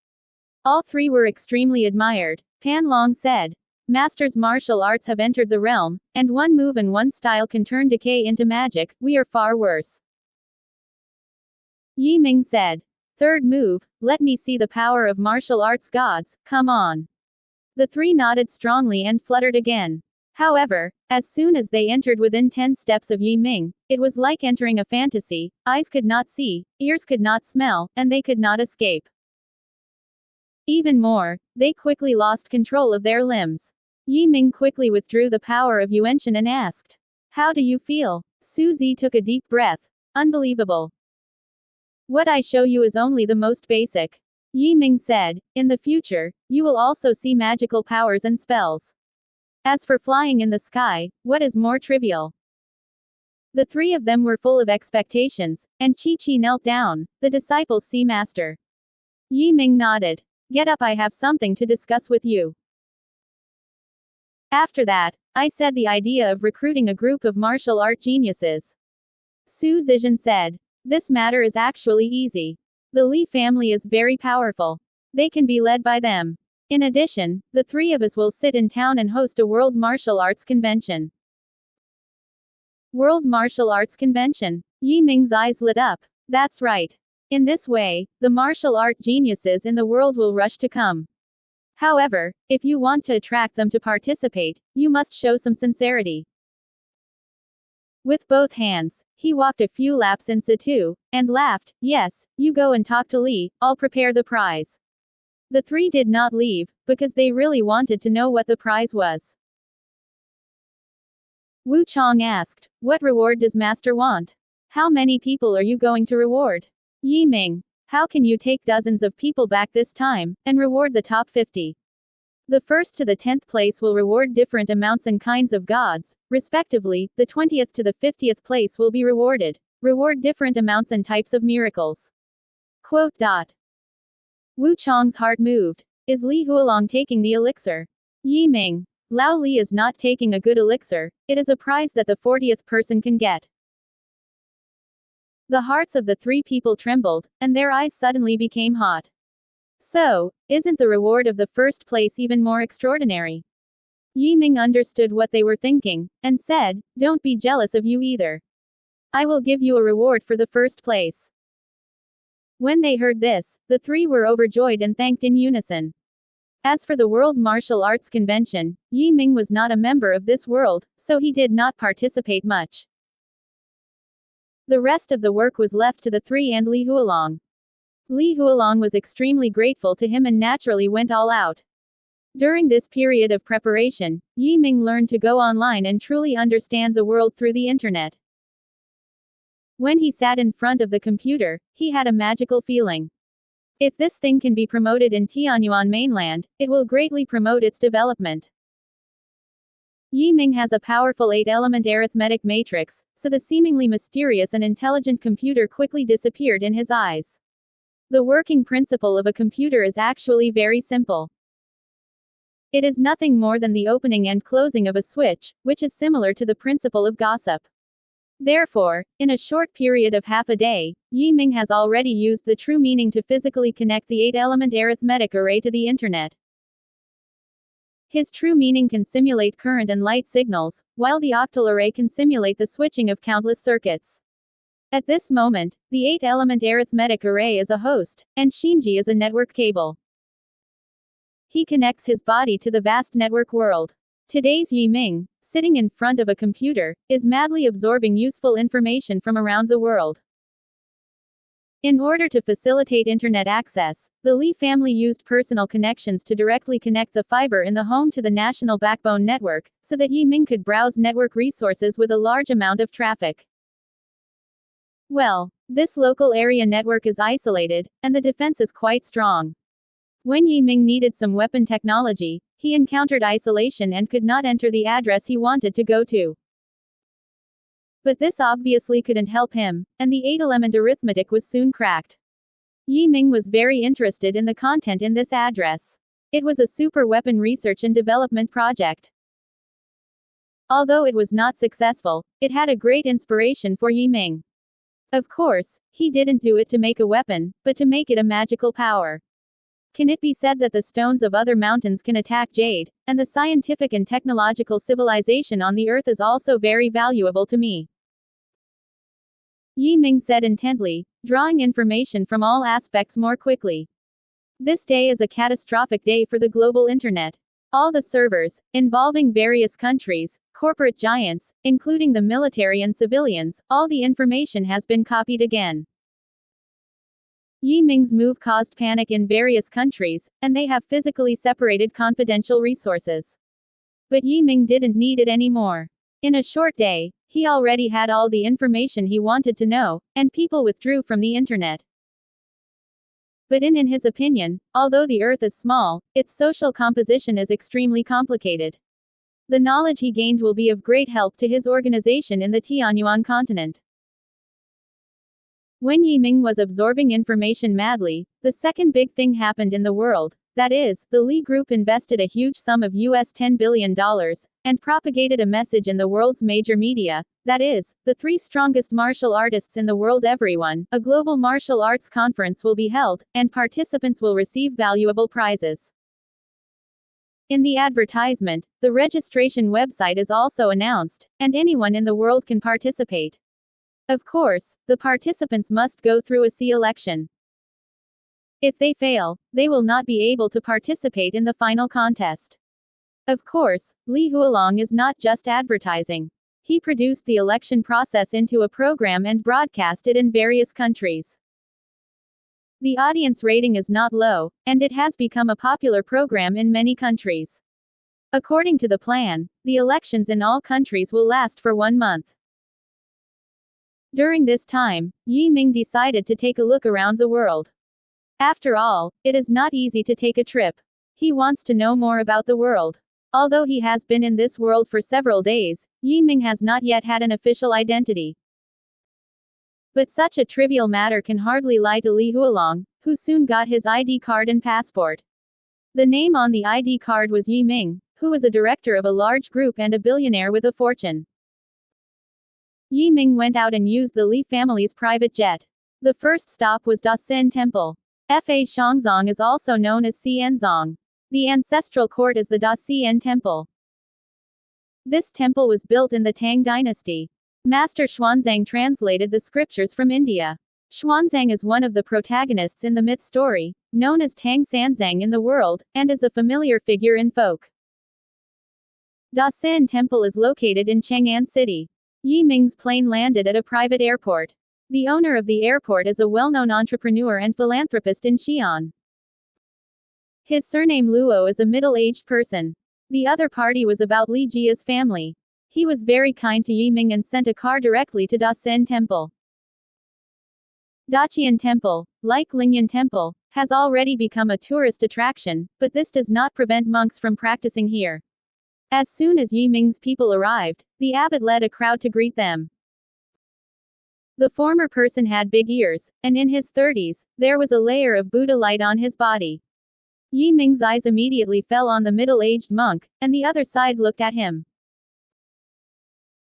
All three were extremely admired. Pan Long said, "Masters martial arts have entered the realm, and one move and one style can turn decay into magic, we are far worse." Yi Ming said, "Third move, let me see the power of martial arts gods, come on." The three nodded strongly and fluttered again. However, as soon as they entered within 10 steps of Yi Ming, it was like entering a fantasy. Eyes could not see, ears could not smell, and they could not escape. Even more, they quickly lost control of their limbs. Yi Ming quickly withdrew the power of Yuanshan and asked, "How do you feel?" Su Zi took a deep breath. "Unbelievable. What I show you is only the most basic." Yi Ming said, "In the future, you will also see magical powers and spells. As for flying in the sky, what is more trivial?" The three of them were full of expectations, and Chi-Chi knelt down. "The disciples see master." Yi Ming nodded. "Get up, I have something to discuss with you." After that, I said the idea of recruiting a group of martial art geniuses. Su Zizhan said, "This matter is actually easy. The Li family is very powerful. They can be led by them. In addition, the three of us will sit in town and host a World Martial Arts Convention." World Martial Arts Convention. Yi Ming's eyes lit up. That's right. In this way, the martial art geniuses in the world will rush to come. However, if you want to attract them to participate, you must show some sincerity. With both hands, he walked a few laps in situ, and laughed. "Yes, you go and talk to Li, I'll prepare the prize." The three did not leave, because they really wanted to know what the prize was. Wu Chong asked, "What reward does master want? How many people are you going to reward?" Yi Ming, "How can you take dozens of people back this time, and reward the top 50? The first to the 10th place will reward different amounts and kinds of gods, respectively, the 20th to the 50th place will be rewarded. Reward different amounts and types of miracles." Quote. Wu Chong's heart moved. Is Li Huolong taking the elixir? Yi Ming, Lao Li is not taking a good elixir, it is a prize that the 40th person can get. The hearts of the three people trembled, and their eyes suddenly became hot. So, isn't the reward of the first place even more extraordinary? Yi Ming understood what they were thinking, and said, "Don't be jealous of you either. I will give you a reward for the first place." When they heard this, the three were overjoyed and thanked in unison. As for the World Martial Arts Convention, Yi Ming was not a member of this world, so he did not participate much. The rest of the work was left to the three and Li Hualong. Li Hualong was extremely grateful to him and naturally went all out. During this period of preparation, Yi Ming learned to go online and truly understand the world through the internet. When he sat in front of the computer, he had a magical feeling. If this thing can be promoted in Tianyuan mainland, it will greatly promote its development. Yi Ming has a powerful 8-element arithmetic matrix, so the seemingly mysterious and intelligent computer quickly disappeared in his eyes. The working principle of a computer is actually very simple. It is nothing more than the opening and closing of a switch, which is similar to the principle of gossip. Therefore, in a short period of half a day, Yi Ming has already used the true meaning to physically connect the 8-element arithmetic array to the internet. His true meaning can simulate current and light signals, while the octal array can simulate the switching of countless circuits. At this moment, the 8-element arithmetic array is a host, and Shinji is a network cable. He connects his body to the vast network world. Today's Yi Ming, sitting in front of a computer, is madly absorbing useful information from around the world. In order to facilitate internet access, the Li family used personal connections to directly connect the fiber in the home to the national backbone network, so that Yi Ming could browse network resources with a large amount of traffic. Well, this local area network is isolated, and the defense is quite strong. When Yi Ming needed some weapon technology, he encountered isolation and could not enter the address he wanted to go to. But this obviously couldn't help him, and the 8-element arithmetic was soon cracked. Yi Ming was very interested in the content in this address. It was a super weapon research and development project. Although it was not successful, it had a great inspiration for Yi Ming. Of course, he didn't do it to make a weapon, but to make it a magical power. Can it be said that the stones of other mountains can attack jade, and the scientific and technological civilization on the earth is also very valuable to me? Yi Ming said intently, drawing information from all aspects more quickly. This day is a catastrophic day for the global internet. All the servers, involving various countries, corporate giants, including the military and civilians, all the information has been copied again. Yi Ming's move caused panic in various countries, and they have physically separated confidential resources. But Yi Ming didn't need it anymore. In a short day, he already had all the information he wanted to know, and people withdrew from the internet. But in his opinion, although the Earth is small, its social composition is extremely complicated. The knowledge he gained will be of great help to his organization in the Tianyuan continent. When Yi Ming was absorbing information madly, the second big thing happened in the world. That is, the Li Group invested a huge sum of $10 billion, and propagated a message in the world's major media. That is, the 3 strongest martial artists in the world. Everyone, a global martial arts conference will be held, and participants will receive valuable prizes. In the advertisement, the registration website is also announced, and anyone in the world can participate. Of course, the participants must go through a selection. If they fail, they will not be able to participate in the final contest. Of course, Li Hualong is not just advertising. He produced the election process into a program and broadcast it in various countries. The audience rating is not low, and it has become a popular program in many countries. According to the plan, the elections in all countries will last for 1 month. During this time, Yi Ming decided to take a look around the world. After all, it is not easy to take a trip. He wants to know more about the world. Although he has been in this world for several days, Yi Ming has not yet had an official identity. But such a trivial matter can hardly lie to Li Hualong, who soon got his ID card and passport. The name on the ID card was Yi Ming, who was a director of a large group and a billionaire with a fortune. Yi Ming went out and used the Li family's private jet. The first stop was Dasen Temple. Fa Shangzong is also known as Xianzong. The ancestral court is the Dacian Temple. This temple was built in the Tang dynasty. Master Xuanzang translated the scriptures from India. Xuanzang is one of the protagonists in the myth story, known as Tang Sanzang in the world, and is a familiar figure in folk. Dasen Temple is located in Chang'an City. Yi Ming's plane landed at a private airport. The owner of the airport is a well-known entrepreneur and philanthropist in Xi'an. His surname Luo is a middle-aged person. The other party was about Li Jia's family. He was very kind to Yi Ming and sent a car directly to Dasen Temple. Daqian Temple, like Lingyan Temple, has already become a tourist attraction, but this does not prevent monks from practicing here. As soon as Yi Ming's people arrived, the abbot led a crowd to greet them. The former person had big ears, and in his 30s, there was a layer of Buddha light on his body. Yi Ming's eyes immediately fell on the middle-aged monk, and the other side looked at him.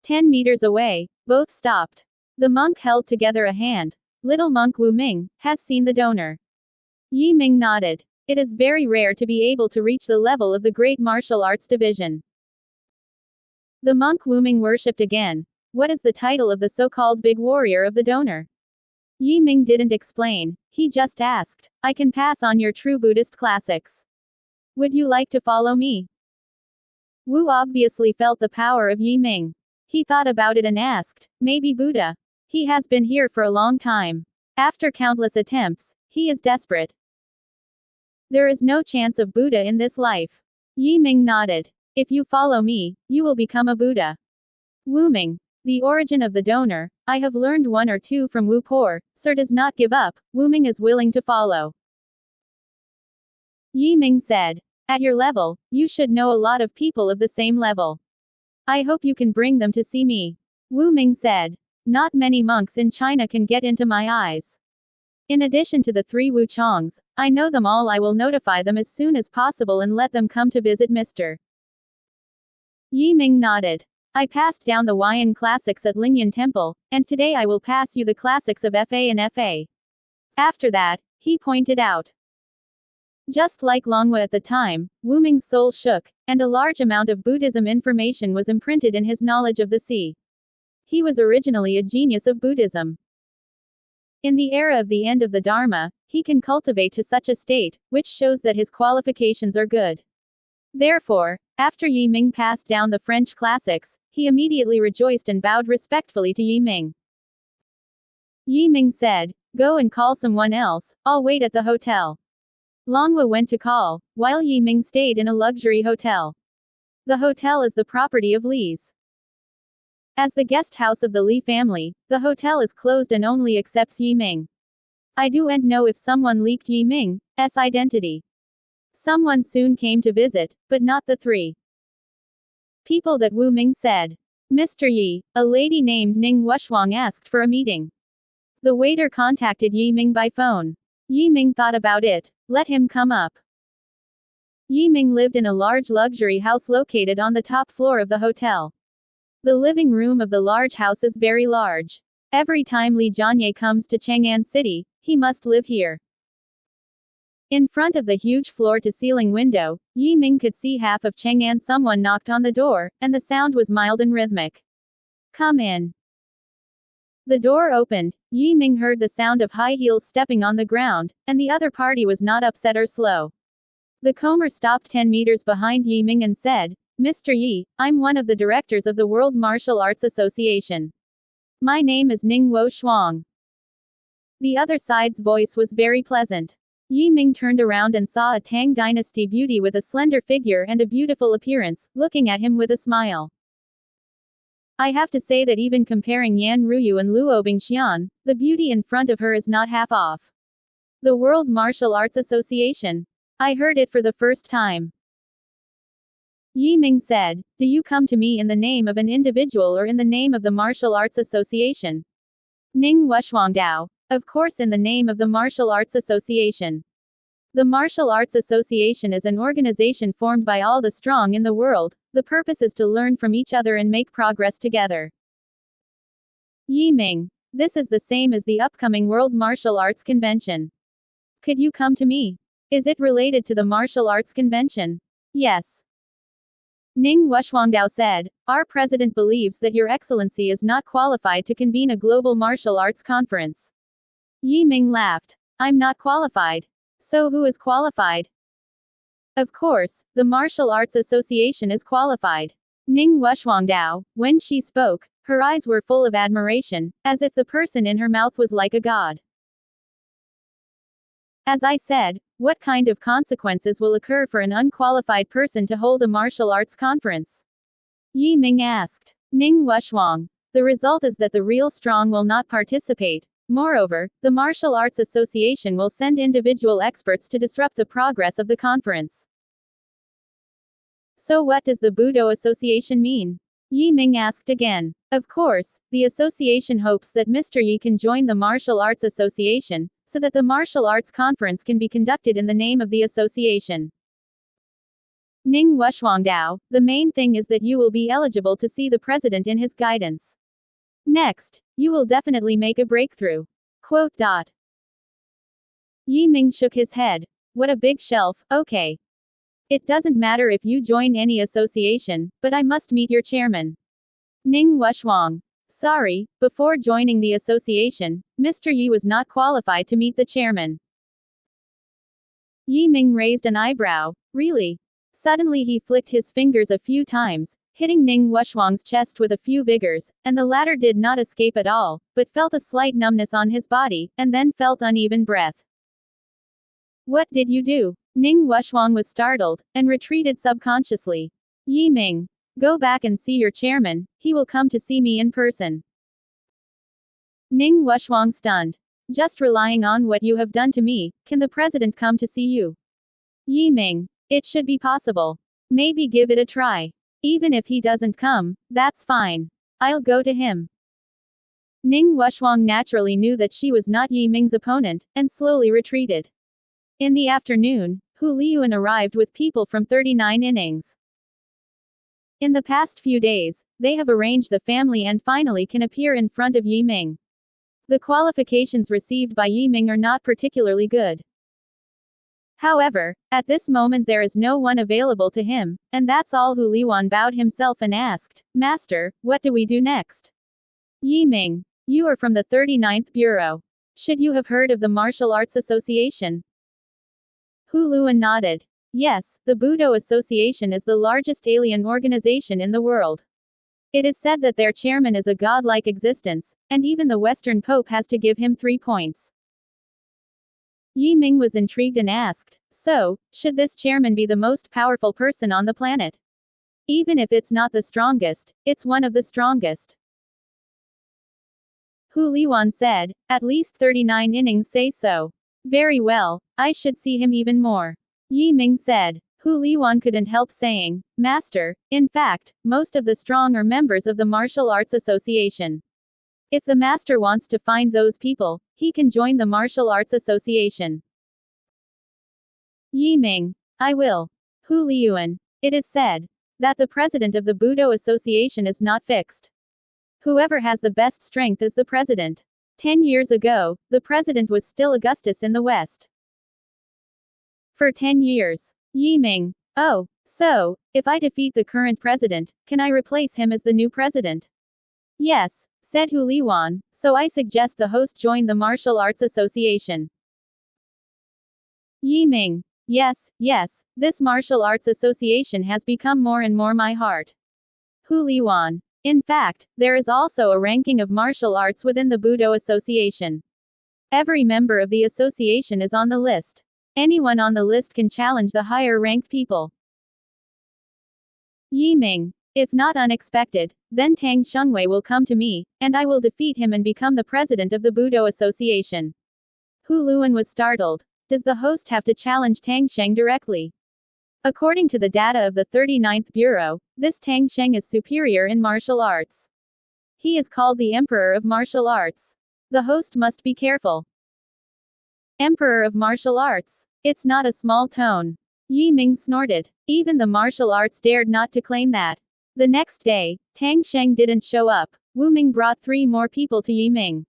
10 meters away, both stopped. The monk held together a hand. Little monk Wu Ming has seen the donor. Yi Ming nodded. It is very rare to be able to reach the level of the great martial arts division. The monk Wu Ming worshipped again. What is the title of the so-called big warrior of the donor? Yi Ming didn't explain, he just asked, I can pass on your true Buddhist classics. Would you like to follow me? Wu obviously felt the power of Yi Ming. He thought about it and asked, maybe Buddha. He has been here for a long time. After countless attempts, he is desperate. There is no chance of Buddha in this life. Yi Ming nodded. If you follow me, you will become a Buddha. Wu Ming. The origin of the donor, I have learned one or two from Wu Por, Sir does not give up, Wu Ming is willing to follow. Yi Ming said. At your level, you should know a lot of people of the same level. I hope you can bring them to see me. Wu Ming said. Not many monks in China can get into my eyes. In addition to the 3 Wu Chongs, I know them all. I will notify them as soon as possible and let them come to visit Mr. Yi Ming nodded. I passed down the Huayan classics at Lingyan Temple, and today I will pass you the classics of FA and FA. After that, he pointed out. Just like Longhua at the time, Wu Ming's soul shook, and a large amount of Buddhism information was imprinted in his knowledge of the sea. He was originally a genius of Buddhism. In the era of the end of the Dharma, he can cultivate to such a state, which shows that his qualifications are good. Therefore, after Yi Ming passed down the French classics, he immediately rejoiced and bowed respectfully to Yi Ming. Yi Ming said, go and call someone else, I'll wait at the hotel. Longhua went to call, while Yi Ming stayed in a luxury hotel. The hotel is the property of Li's. As the guest house of the Li family, the hotel is closed and only accepts Yi Ming. I don't know if someone leaked Yi Ming's identity. Someone soon came to visit, but not the 3 people that Wu Ming said. Mr. Yi, a lady named Ning Wuxuang asked for a meeting. The waiter contacted Yi Ming by phone. Yi Ming thought about it, let him come up. Yi Ming lived in a large luxury house located on the top floor of the hotel. The living room of the large house is very large. Every time Li Jianye comes to Chang'an City, he must live here. In front of the huge floor-to-ceiling window, Yi Ming could see half of Chang'an. Someone knocked on the door, and the sound was mild and rhythmic. Come in. The door opened, Yi Ming heard the sound of high heels stepping on the ground, and the other party was not upset or slow. The comer stopped 10 meters behind Yi Ming and said, Mr. Yi, I'm one of the directors of the World Martial Arts Association. My name is Ning Wuxuang. The other side's voice was very pleasant. Yi Ming turned around and saw a Tang Dynasty beauty with a slender figure and a beautiful appearance, looking at him with a smile. I have to say that even comparing Yan Ruyu and Luo Bingxian, the beauty in front of her is not half off. The World Martial Arts Association. I heard it for the first time. Yi Ming said, do you come to me in the name of an individual or in the name of the Martial Arts Association? Ning Wuxuang Dao. Of course, in the name of the Martial Arts Association. The Martial Arts Association is an organization formed by all the strong in the world. The purpose is to learn from each other and make progress together. Yi Ming. This is the same as the upcoming World Martial Arts Convention. Could you come to me? Is it related to the Martial Arts Convention? Yes. Ning Wuxuangdao said, our president believes that Your Excellency is not qualified to convene a global martial arts conference. Yi Ming laughed. I'm not qualified. So who is qualified? Of course, the Martial Arts Association is qualified. Ning Wuxuangdao, when she spoke, her eyes were full of admiration, as if the person in her mouth was like a god. As I said, what kind of consequences will occur for an unqualified person to hold a martial arts conference? Yi Ming asked. Ning Wuxuang. The result is that the real strong will not participate. Moreover, the Martial Arts Association will send individual experts to disrupt the progress of the conference. So what does the Budo Association mean? Yi Ming asked again. Of course, the association hopes that Mr. Yi can join the Martial Arts Association, so that the Martial Arts Conference can be conducted in the name of the association. Ning Wuxuangdao, the main thing is that you will be eligible to see the president in his guidance. Next, you will definitely make a breakthrough. Quote. Yi Ming shook his head. What a big shelf, okay. It doesn't matter if you join any association, but I must meet your chairman. Ning Wuxuang. Sorry, before joining the association, Mr. Yi was not qualified to meet the chairman. Yi Ming raised an eyebrow. Really? Suddenly he flicked his fingers a few times, hitting Ning Wuxuang's chest with a few vigors, and the latter did not escape at all, but felt a slight numbness on his body, and then felt uneven breath. What did you do? Ning Wuxuang was startled, and retreated subconsciously. Yi Ming. Go back and see your chairman, he will come to see me in person. Ning Wuxuang stunned. Just relying on what you have done to me, can the president come to see you? Yi Ming. It should be possible. Maybe give it a try. Even if he doesn't come, that's fine. I'll go to him. Ning Wuxuang naturally knew that she was not Yi Ming's opponent, and slowly retreated. In the afternoon, Hu Liyuan arrived with people from 39 innings. In the past few days, they have arranged the family and finally can appear in front of Yi Ming. The qualifications received by Yi Ming are not particularly good. However, at this moment there is no one available to him, and that's all. Hu Liyuan bowed himself and asked, Master, what do we do next? Yi Ming. You are from the 39th Bureau. Should you have heard of the Martial Arts Association? Hu Liyuan nodded. Yes, the Budo Association is the largest alien organization in the world. It is said that their chairman is a godlike existence, and even the Western Pope has to give him 3 points. Yi Ming was intrigued and asked, so, should this chairman be the most powerful person on the planet? Even if it's not the strongest, it's one of the strongest. Hu Liyuan said, at least 39 innings say so. Very well, I should see him even more. Yi Ming said. Hu Liyuan couldn't help saying, Master, in fact, most of the strong are members of the Martial Arts Association. If the master wants to find those people, he can join the Martial Arts Association. Yi Ming. I will. Hu Liyuan. It is said that the president of the Budo Association is not fixed. Whoever has the best strength is the president. 10 years ago, the president was still Augustus in the West. For 10 years. Yi Ming. Oh, so, if I defeat the current president, can I replace him as the new president? Yes, said Hu Liyuan, so I suggest the host join the Martial Arts Association. Yi Ming. Yes, yes, this Martial Arts Association has become more and more my heart. Hu Liyuan. In fact, there is also a ranking of martial arts within the Budo Association. Every member of the association is on the list. Anyone on the list can challenge the higher-ranked people. Yi Ming. If not unexpected, then Tang Shengwei will come to me, and I will defeat him and become the president of the Budo Association. Hu Liyuan was startled. Does the host have to challenge Tang Sheng directly? According to the data of the 39th Bureau, this Tang Sheng is superior in martial arts. He is called the Emperor of Martial Arts. The host must be careful. Emperor of Martial Arts. It's not a small tone. Yi Ming snorted. Even the martial arts dared not to claim that. The next day, Tang Sheng didn't show up. Wu Ming brought 3 more people to Yi Ming.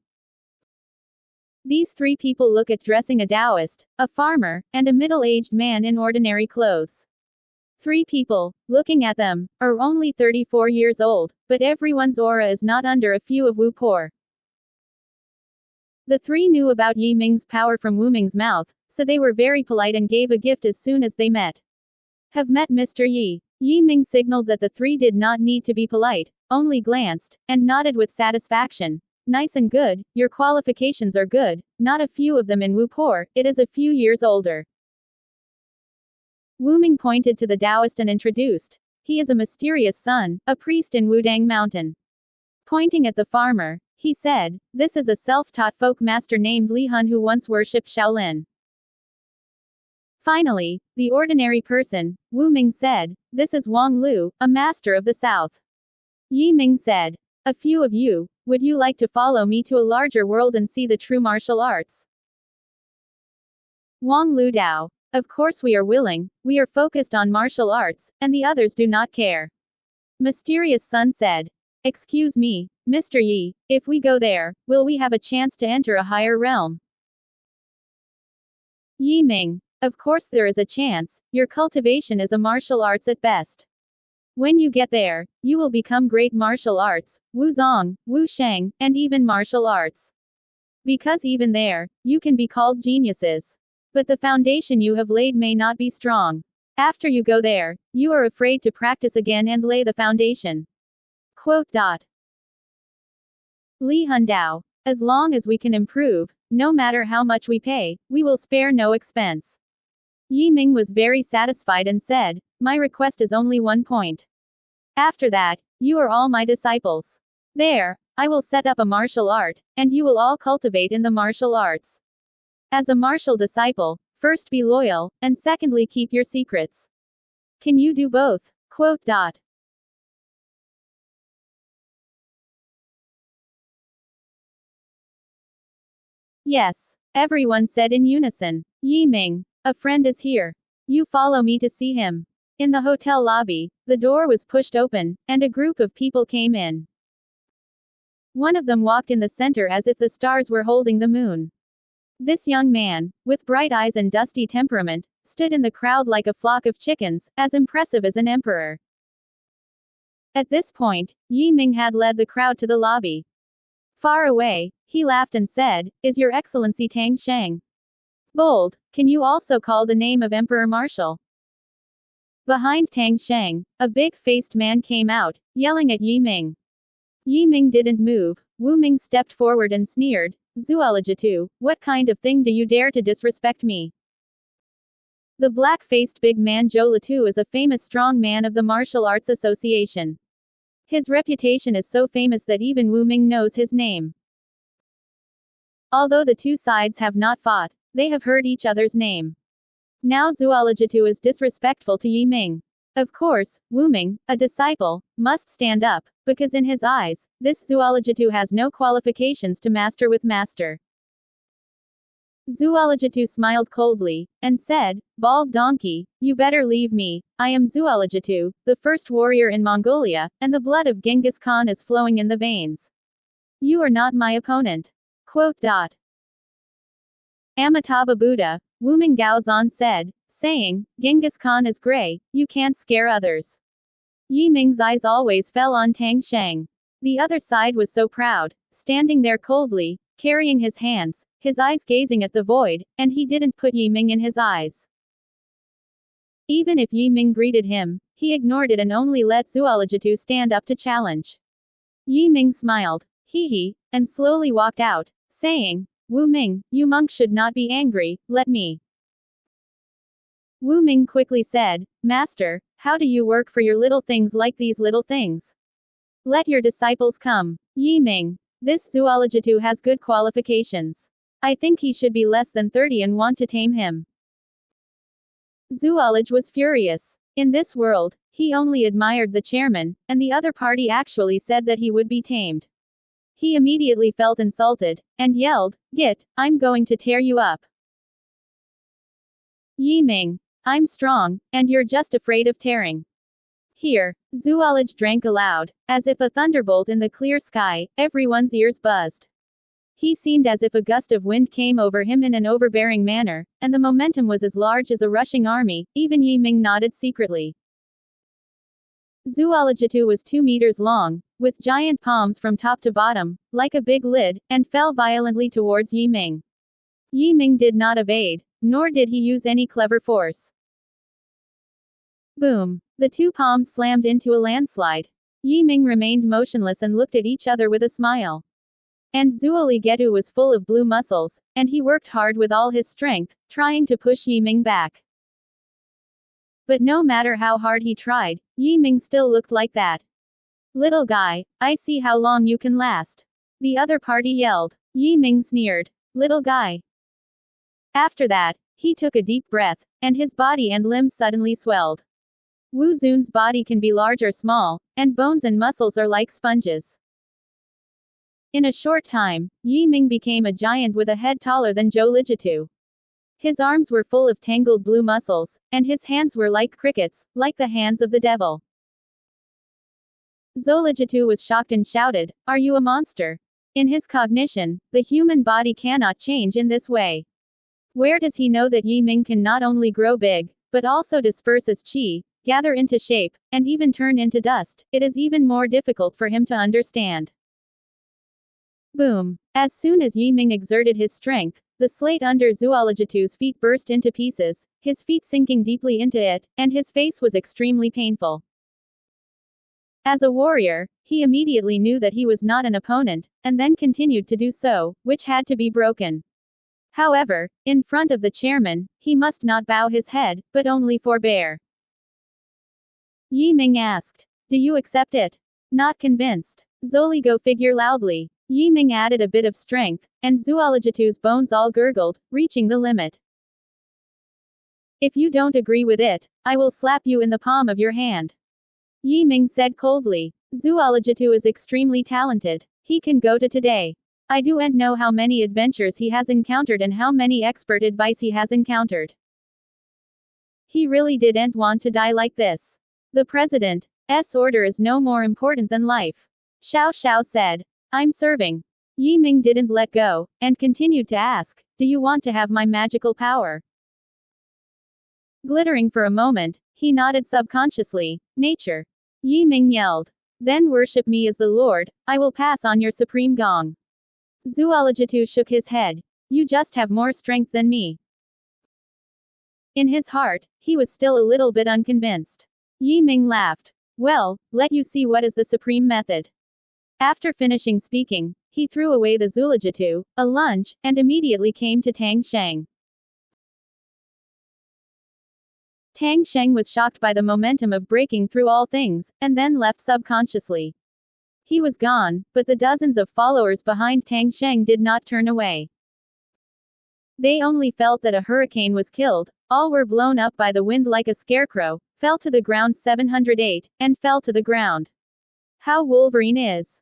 These 3 people look at dressing a Taoist, a farmer, and a middle-aged man in ordinary clothes. 3 people, looking at them, are only 34 years old, but everyone's aura is not under a few of Wu Por. The three knew about Yi Ming's power from Wu Ming's mouth, so they were very polite and gave a gift as soon as they met. Have met Mr. Yi. Yi Ming signaled that the three did not need to be polite, only glanced, and nodded with satisfaction. Nice and good, your qualifications are good, not a few of them in Wu Por, it is a few years older. Wu Ming pointed to the Taoist and introduced. He is a mysterious son, a priest in Wudang Mountain. Pointing at the farmer, he said, this is a self-taught folk master named Li Hun who once worshipped Shaolin. Finally, the ordinary person, Wu Ming said, this is Wang Lu, a master of the south. Yi Ming said, a few of you, would you like to follow me to a larger world and see the true martial arts? Wang Lu Dao, of course we are willing, we are focused on martial arts, and the others do not care. Mysterious Sun said, excuse me, Mr. Yi, if we go there, will we have a chance to enter a higher realm? Yi Ming, of course there is a chance, your cultivation is a martial arts at best. When you get there, you will become great martial arts, Wu Zong, Wu Sheng, and even martial arts. Because even there, you can be called geniuses. But the foundation you have laid may not be strong. After you go there, you are afraid to practice again and lay the foundation. Quote. Li Hun Dao. As long as we can improve, no matter how much we pay, we will spare no expense. Yi Ming was very satisfied and said, my request is only one point. After that, you are all my disciples. There, I will set up a martial art, and you will all cultivate in the martial arts. As a martial disciple, first be loyal, and secondly keep your secrets. Can you do both? Quote. Yes, everyone said in unison. Yi Ming, a friend is here. You follow me to see him. In the hotel lobby, the door was pushed open, and a group of people came in. One of them walked in the center as if the stars were holding the moon. This young man, with bright eyes and dusty temperament, stood in the crowd like a flock of chickens, as impressive as an emperor. At this point, Yi Ming had led the crowd to the lobby. Far away, he laughed and said, is Your Excellency Tang Sheng? Bold, can you also call the name of Emperor Martial? Behind Tang Sheng, a big-faced man came out, yelling at Yi Ming. Yi Ming didn't move. Wu Ming stepped forward and sneered, Zualajitu, what kind of thing do you dare to disrespect me? The black-faced big man Zhou Latu is a famous strong man of the Martial Arts Association. His reputation is so famous that even Wu Ming knows his name. Although the two sides have not fought, they have heard each other's name. Now Zualajitu is disrespectful to Yi Ming. Of course, Wu Ming, a disciple, must stand up, because in his eyes, this Zualajitu has no qualifications to master with master. Zualajitu smiled coldly, and said, bald donkey, you better leave me, I am Zualajitu, the first warrior in Mongolia, and the blood of Genghis Khan is flowing in the veins. You are not my opponent. Quote. Amitabha Buddha, Wu Ming Gaozan said, saying, Genghis Khan is gray, you can't scare others. Yi Ming's eyes always fell on Tang Sheng. The other side was so proud, standing there coldly, carrying his hands, his eyes gazing at the void, and he didn't put Yi Ming in his eyes. Even if Yi Ming greeted him, he ignored it and only let Zualajitu stand up to challenge. Yi Ming smiled, hee, and slowly walked out, saying, Wu Ming, you monk should not be angry, let me. Wu Ming quickly said, Master, how do you work for your little things like these little things? Let your disciples come. Yi Ming, this Zualajitu has good qualifications. I think he should be less than 30 and want to tame him. Zualaj was furious. In this world, he only admired the chairman, and the other party actually said that he would be tamed. He immediately felt insulted, and yelled, Git, I'm going to tear you up. Yi Ming, I'm strong, and you're just afraid of tearing. Here, Zualaj drank aloud, as if a thunderbolt in the clear sky, everyone's ears buzzed. He seemed as if a gust of wind came over him in an overbearing manner, and the momentum was as large as a rushing army, even Yi Ming nodded secretly. Zualajitu was 2 meters long, with giant palms from top to bottom, like a big lid, and fell violently towards Yi Ming. Yi Ming did not evade, nor did he use any clever force. Boom! The 2 palms slammed into a landslide. Yi Ming remained motionless and looked at each other with a smile. And Zuoligetu was full of blue muscles, and he worked hard with all his strength, trying to push Yi Ming back. But no matter how hard he tried, Yi Ming still looked like that. "Little guy, I see how long you can last." The other party yelled. Yi Ming sneered. "Little guy." After that, he took a deep breath, and his body and limbs suddenly swelled. Wu Zun's body can be large or small, and bones and muscles are like sponges. In a short time, Yi Ming became a giant with a head taller than Zhou Lijitu. His arms were full of tangled blue muscles, and his hands were like crickets, like the hands of the devil. Zolijitu was shocked and shouted, "Are you a monster?" In his cognition, the human body cannot change in this way. Where does he know that Yi Ming can not only grow big, but also disperse as qi, gather into shape, and even turn into dust? It is even more difficult for him to understand. Boom! As soon as Yi Ming exerted his strength, the slate under Zuolajitu's feet burst into pieces, his feet sinking deeply into it, and his face was extremely painful. As a warrior, he immediately knew that he was not an opponent, and then continued to do so, which had to be broken. However, in front of the chairman, he must not bow his head, but only forbear. Yi Ming asked, "Do you accept it?" Not convinced. Zoligo figure loudly. Yi Ming added a bit of strength, and Zuolajitu's bones all gurgled, reaching the limit. "If you don't agree with it, I will slap you in the palm of your hand." Yi Ming said coldly. "Zuolajitu is extremely talented. He can go to today. I don't know how many adventures he has encountered and how many expert advice he has encountered. He really didn't want to die like this. The president's order is no more important than life." Xiao Xiao said. "I'm serving." Yi Ming didn't let go, and continued to ask, "Do you want to have my magical power?" Glittering for a moment, he nodded subconsciously. "Nature." Yi Ming yelled. "Then worship me as the Lord, I will pass on your supreme gong." Zuolajitu shook his head. "You just have more strength than me." In his heart, he was still a little bit unconvinced. Yi Ming laughed. "Well, let you see what is the supreme method." After finishing speaking, he threw away the Zuolajitu, a lunge, and immediately came to Tang Sheng. Tang Sheng was shocked by the momentum of breaking through all things, and then left subconsciously. He was gone, but the dozens of followers behind Tang Sheng did not turn away. They only felt that a hurricane was killed, all were blown up by the wind like a scarecrow, fell to the ground 708, and fell to the ground. How Wolverine is.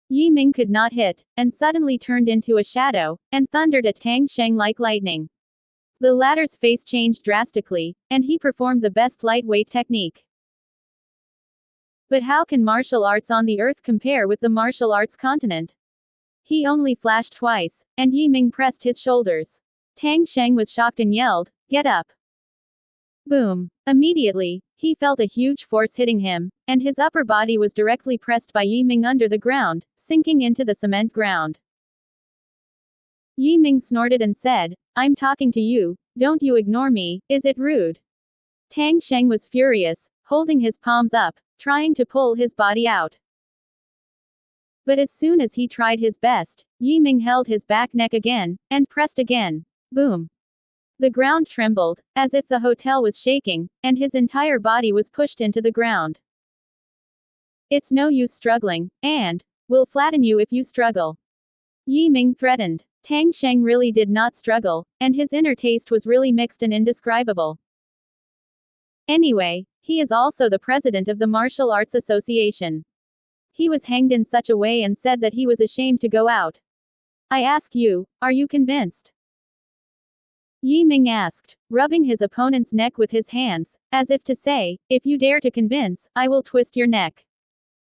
Yi Ming could not hit, and suddenly turned into a shadow, and thundered at Tang Sheng like lightning. The latter's face changed drastically, and he performed the best lightweight technique. But how can martial arts on the earth compare with the martial arts continent? He only flashed twice, and Yi Ming pressed his shoulders. Tang Sheng was shocked and yelled, "Get up!" Boom! Immediately, he felt a huge force hitting him, and his upper body was directly pressed by Yi Ming under the ground, sinking into the cement ground. Yi Ming snorted and said, "I'm talking to you, don't you ignore me, is it rude?" Tang Sheng was furious, holding his palms up, trying to pull his body out. But as soon as he tried his best, Yi Ming held his back neck again, and pressed again. Boom! The ground trembled, as if the hotel was shaking, and his entire body was pushed into the ground. "It's no use struggling, and we'll flatten you if you struggle," Yi Ming threatened. Tang Sheng really did not struggle, and his inner taste was really mixed and indescribable. Anyway, he is also the president of the Martial Arts Association. He was hanged in such a way and said that he was ashamed to go out. I ask you, are you convinced? Yi Ming asked, rubbing his opponent's neck with his hands, as if to say, if you dare to convince, I will twist your neck.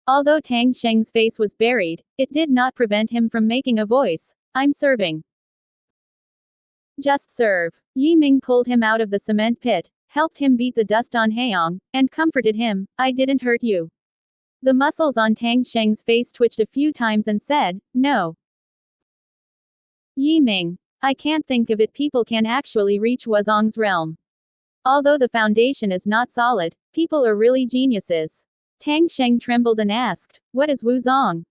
Although Tang Sheng's face was buried, it did not prevent him from making a voice. I'm serving. Just serve. Yi Ming pulled him out of the cement pit, helped him beat the dust on Haiyang, and comforted him, "I didn't hurt you." The muscles on Tang Sheng's face twitched a few times and said, "No. Yi Ming. I can't think of it. People can actually reach Wuzong's realm. Although the foundation is not solid, people are really geniuses." Tang Sheng trembled and asked, "What is Wuzong?"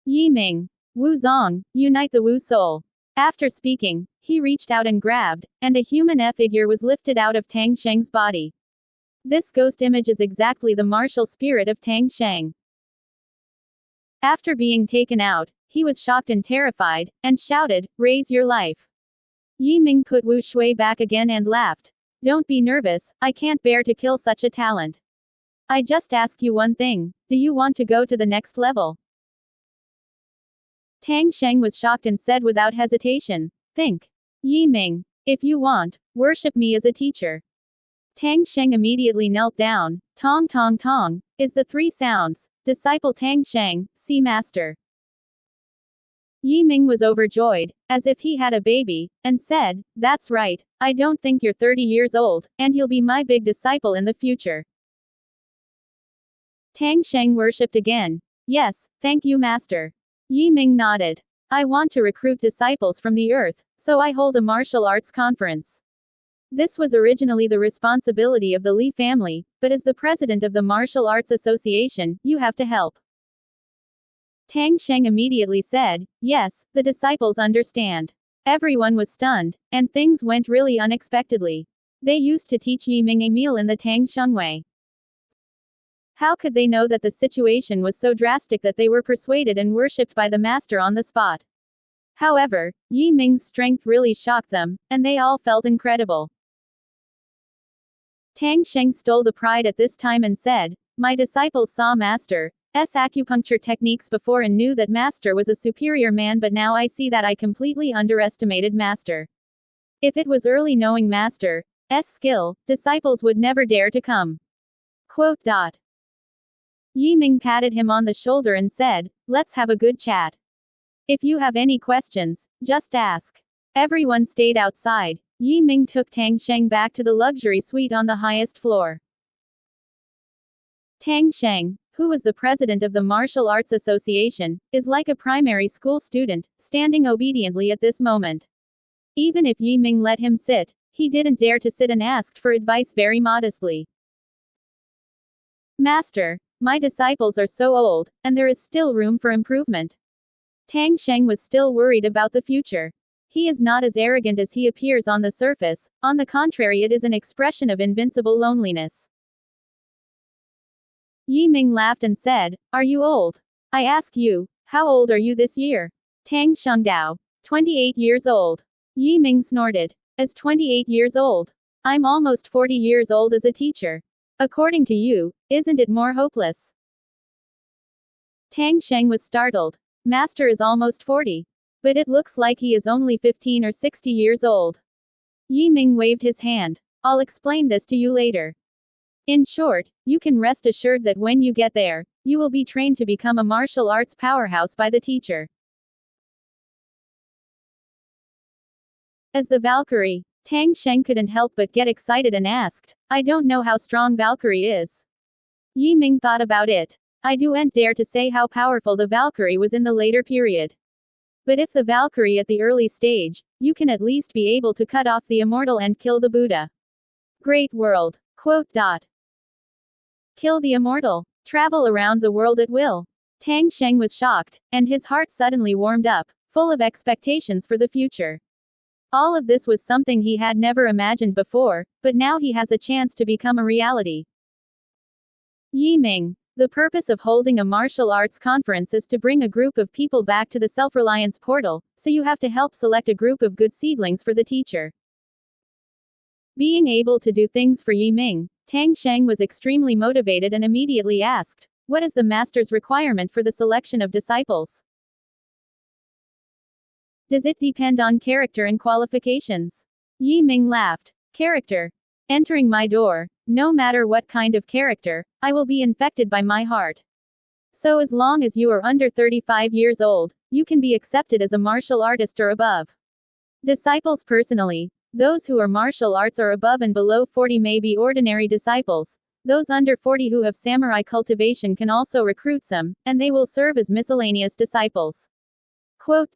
Yi Ming. Wuzong, unite the Wu soul. After speaking, he reached out and grabbed, and a human figure was lifted out of Tang Sheng's body. This ghost image is exactly the martial spirit of Tang Sheng. After being taken out, he was shocked and terrified, and shouted, "Raise your life." Yi Ming put Wu Shui back again and laughed. "Don't be nervous, I can't bear to kill such a talent. I just ask you one thing, do you want to go to the next level?" Tang Sheng was shocked and said without hesitation, "Think. Yi Ming. If you want, worship me as a teacher." Tang Sheng immediately knelt down. Tong tong tong, is the three sounds. Disciple Tang Sheng, see master. Yi Ming was overjoyed, as if he had a baby, and said, "That's right, I don't think you're 30 years old, and you'll be my big disciple in the future." Tang Sheng worshipped again. "Yes, thank you master." Yi Ming nodded. "I want to recruit disciples from the earth, so I hold a martial arts conference." This was originally the responsibility of the Li family, but as the president of the Martial Arts Association, you have to help. Tang Sheng immediately said, "Yes, the disciples understand." Everyone was stunned, and things went really unexpectedly. They used to teach Yi Ming a meal in the Tang Shengwei. How could they know that the situation was so drastic that they were persuaded and worshipped by the master on the spot? However, Yi Ming's strength really shocked them, and they all felt incredible. Tang Sheng stole the pride at this time and said, "My disciples saw Master's acupuncture techniques before and knew that Master was a superior man, but now I see that I completely underestimated Master. If it was early knowing Master's skill, disciples would never dare to come." Quote. Yi Ming patted him on the shoulder and said, "Let's have a good chat. If you have any questions, just ask." Everyone stayed outside. Yi Ming took Tang Sheng back to the luxury suite on the highest floor. Tang Sheng, who was the president of the Martial Arts Association, is like a primary school student, standing obediently at this moment. Even if Yi Ming let him sit, he didn't dare to sit and asked for advice very modestly. "Master, my disciples are so old, and there is still room for improvement." Tang Sheng was still worried about the future. He is not as arrogant as he appears on the surface, on the contrary, it is an expression of invincible loneliness. Yi Ming laughed and said, "Are you old? I ask you, how old are you this year?" Tang Shengdao. 28 years old. Yi Ming snorted. "As 28 years old? I'm almost 40 years old as a teacher. According to you, isn't it more hopeless?" Tang Sheng was startled. Master is almost 40. But it looks like he is only 15 or 60 years old. Yi Ming waved his hand. "I'll explain this to you later. In short, you can rest assured that when you get there, you will be trained to become a martial arts powerhouse by the teacher." As the Valkyrie, Tang Sheng couldn't help but get excited and asked, "I don't know how strong Valkyrie is." Yi Ming thought about it. "I don't dare to say how powerful the Valkyrie was in the later period. But if the Valkyrie at the early stage, you can at least be able to cut off the immortal and kill the Buddha. Great world. Quote. Kill the immortal. Travel around the world at will." Tang Sheng was shocked, and his heart suddenly warmed up, full of expectations for the future. All of this was something he had never imagined before, but now he has a chance to become a reality. Yi Ming. The purpose of holding a martial arts conference is to bring a group of people back to the self-reliance portal, so you have to help select a group of good seedlings for the teacher. Being able to do things for Yi Ming, Tang Sheng was extremely motivated and immediately asked, "What is the master's requirement for the selection of disciples?" "Does it depend on character and qualifications?" Yi Ming laughed. "Character. Entering my door, no matter what kind of character, I will be infected by my heart. So as long as you are under 35 years old, you can be accepted as a martial artist or above. Disciples personally, Those who are martial arts or above and below 40 may be ordinary disciples. Those under 40 who have samurai cultivation can also recruit some, and they will serve as miscellaneous disciples. Quote.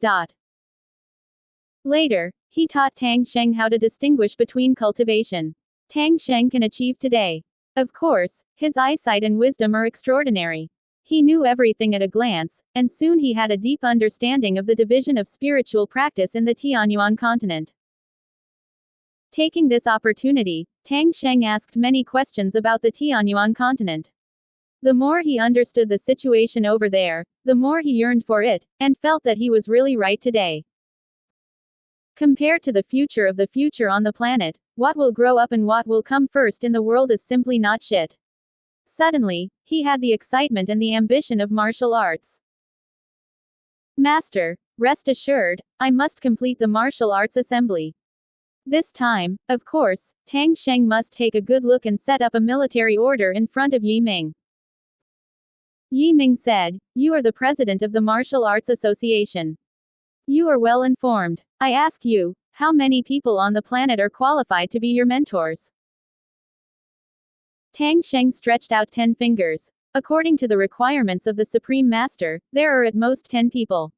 Later, he taught Tang Sheng how to distinguish between cultivation. Tang Sheng can achieve today. Of course, his eyesight and wisdom are extraordinary. He knew everything at a glance, and soon he had a deep understanding of the division of spiritual practice in the Tianyuan continent. Taking this opportunity, Tang Sheng asked many questions about the Tianyuan continent. The more he understood the situation over there, the more he yearned for it, and felt that he was really right today. Compared to the future of the future on the planet, what will grow up and what will come first in the world is simply not shit. Suddenly, he had the excitement and the ambition of martial arts. Master, rest assured, I must complete the martial arts assembly. This time, of course, Tang Sheng must take a good look and set up a military order in front of Yi Ming. Yi Ming said, "You are the president of the Martial Arts Association. You are well informed. I ask you, how many people on the planet are qualified to be your mentors?" Tang Sheng stretched out 10 fingers. According to the requirements of the Supreme Master, there are at most 10 people.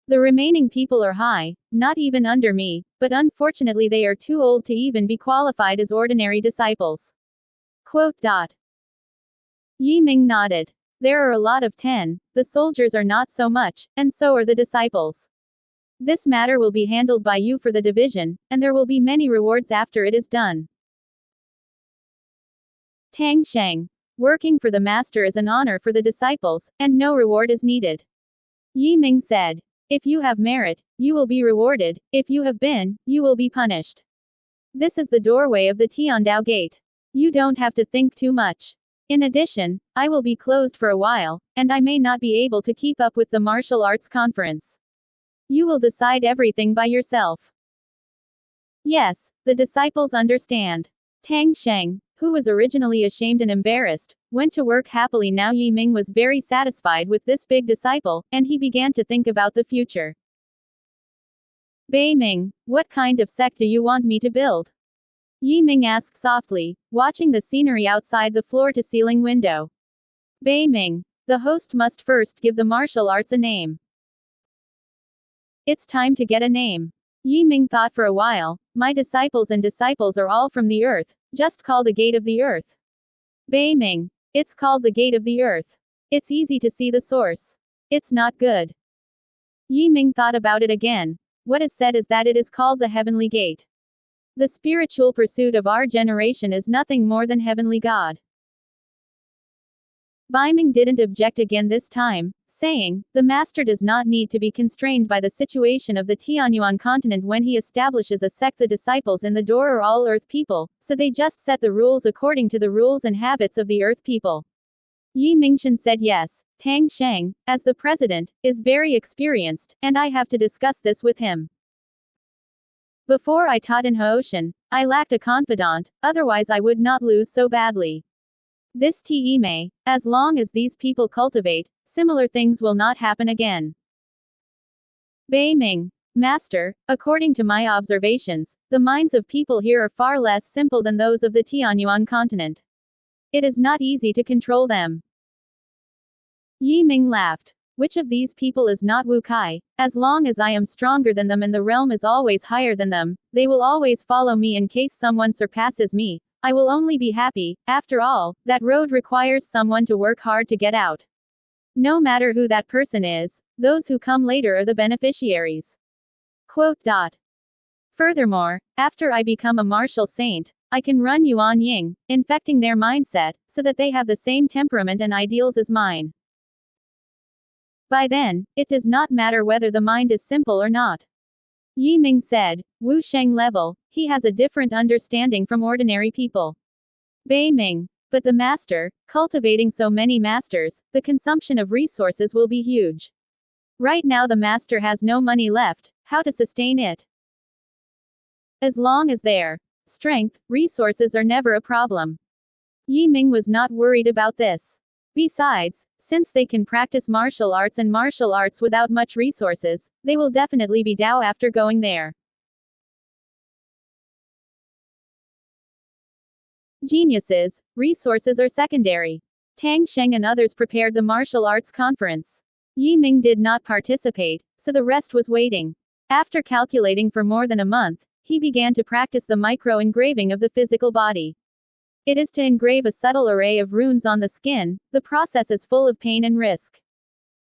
The remaining people are high, not even under me, but unfortunately they are too old to even be qualified as ordinary disciples. Quote. Yi Ming nodded. There are a lot of 10, the soldiers are not so much, and so are the disciples. This matter will be handled by you for the division, and there will be many rewards after it is done. Tang Sheng. Working for the master is an honor for the disciples, and no reward is needed. Yi Ming said. If you have merit, you will be rewarded. If you have been, you will be punished. This is the doorway of the Tiandao Gate. You don't have to think too much. In addition, I will be closed for a while, and I may not be able to keep up with the martial arts conference. You will decide everything by yourself. Yes, the disciples understand. Tang Sheng, who was originally ashamed and embarrassed, went to work happily. Now Yi Ming was very satisfied with this big disciple, and he began to think about the future. Bei Ming, what kind of sect do you want me to build? Yi Ming asked softly, watching the scenery outside the floor-to-ceiling window. Bei Ming, the host must first give the martial arts a name. It's time to get a name. Yi Ming thought for a while. My disciples and disciples are all from the earth, just call the gate of the earth. Bei Ming. It's called the gate of the earth. It's easy to see the source. It's not good. Yi Ming thought about it again. What is said is that it is called the heavenly gate. The spiritual pursuit of our generation is nothing more than heavenly God. Bei Ming didn't object again this time, saying, the master does not need to be constrained by the situation of the Tianyuan continent when he establishes a sect. The disciples in the door are all earth people, so they just set the rules according to the rules and habits of the earth people. Yi Mingshan said yes, Tang Sheng, as the president, is very experienced, and I have to discuss this with him. Before I taught in Haoshan, I lacked a confidant, otherwise I would not lose so badly. This Te, as long as these people cultivate, similar things will not happen again. Bei Ming. Master, according to my observations, the minds of people here are far less simple than those of the Tianyuan continent. It is not easy to control them. Yi Ming laughed. Which of these people is not Wu Kai? As long as I am stronger than them and the realm is always higher than them, they will always follow me. In case someone surpasses me, I will only be happy. After all, that road requires someone to work hard to get out. No matter who that person is, those who come later are the beneficiaries. Quote. Furthermore, after I become a martial saint, I can run Yuan Ying, infecting their mindset, so that they have the same temperament and ideals as mine. By then, it does not matter whether the mind is simple or not. Yi Ming said, Wu Sheng level, he has a different understanding from ordinary people. Bei Ming. But the master, cultivating so many masters, the consumption of resources will be huge. Right now the master has no money left, how to sustain it? As long as their strength, resources are never a problem. Yi Ming was not worried about this. Besides, since they can practice martial arts and martial arts without much resources, they will definitely be Dao after going there. Geniuses, resources are secondary. Tang Sheng and others prepared the martial arts conference. Yi Ming did not participate, so the rest was waiting. After calculating for more than a month, he began to practice the micro-engraving of the physical body. It is to engrave a subtle array of runes on the skin. The process is full of pain and risk.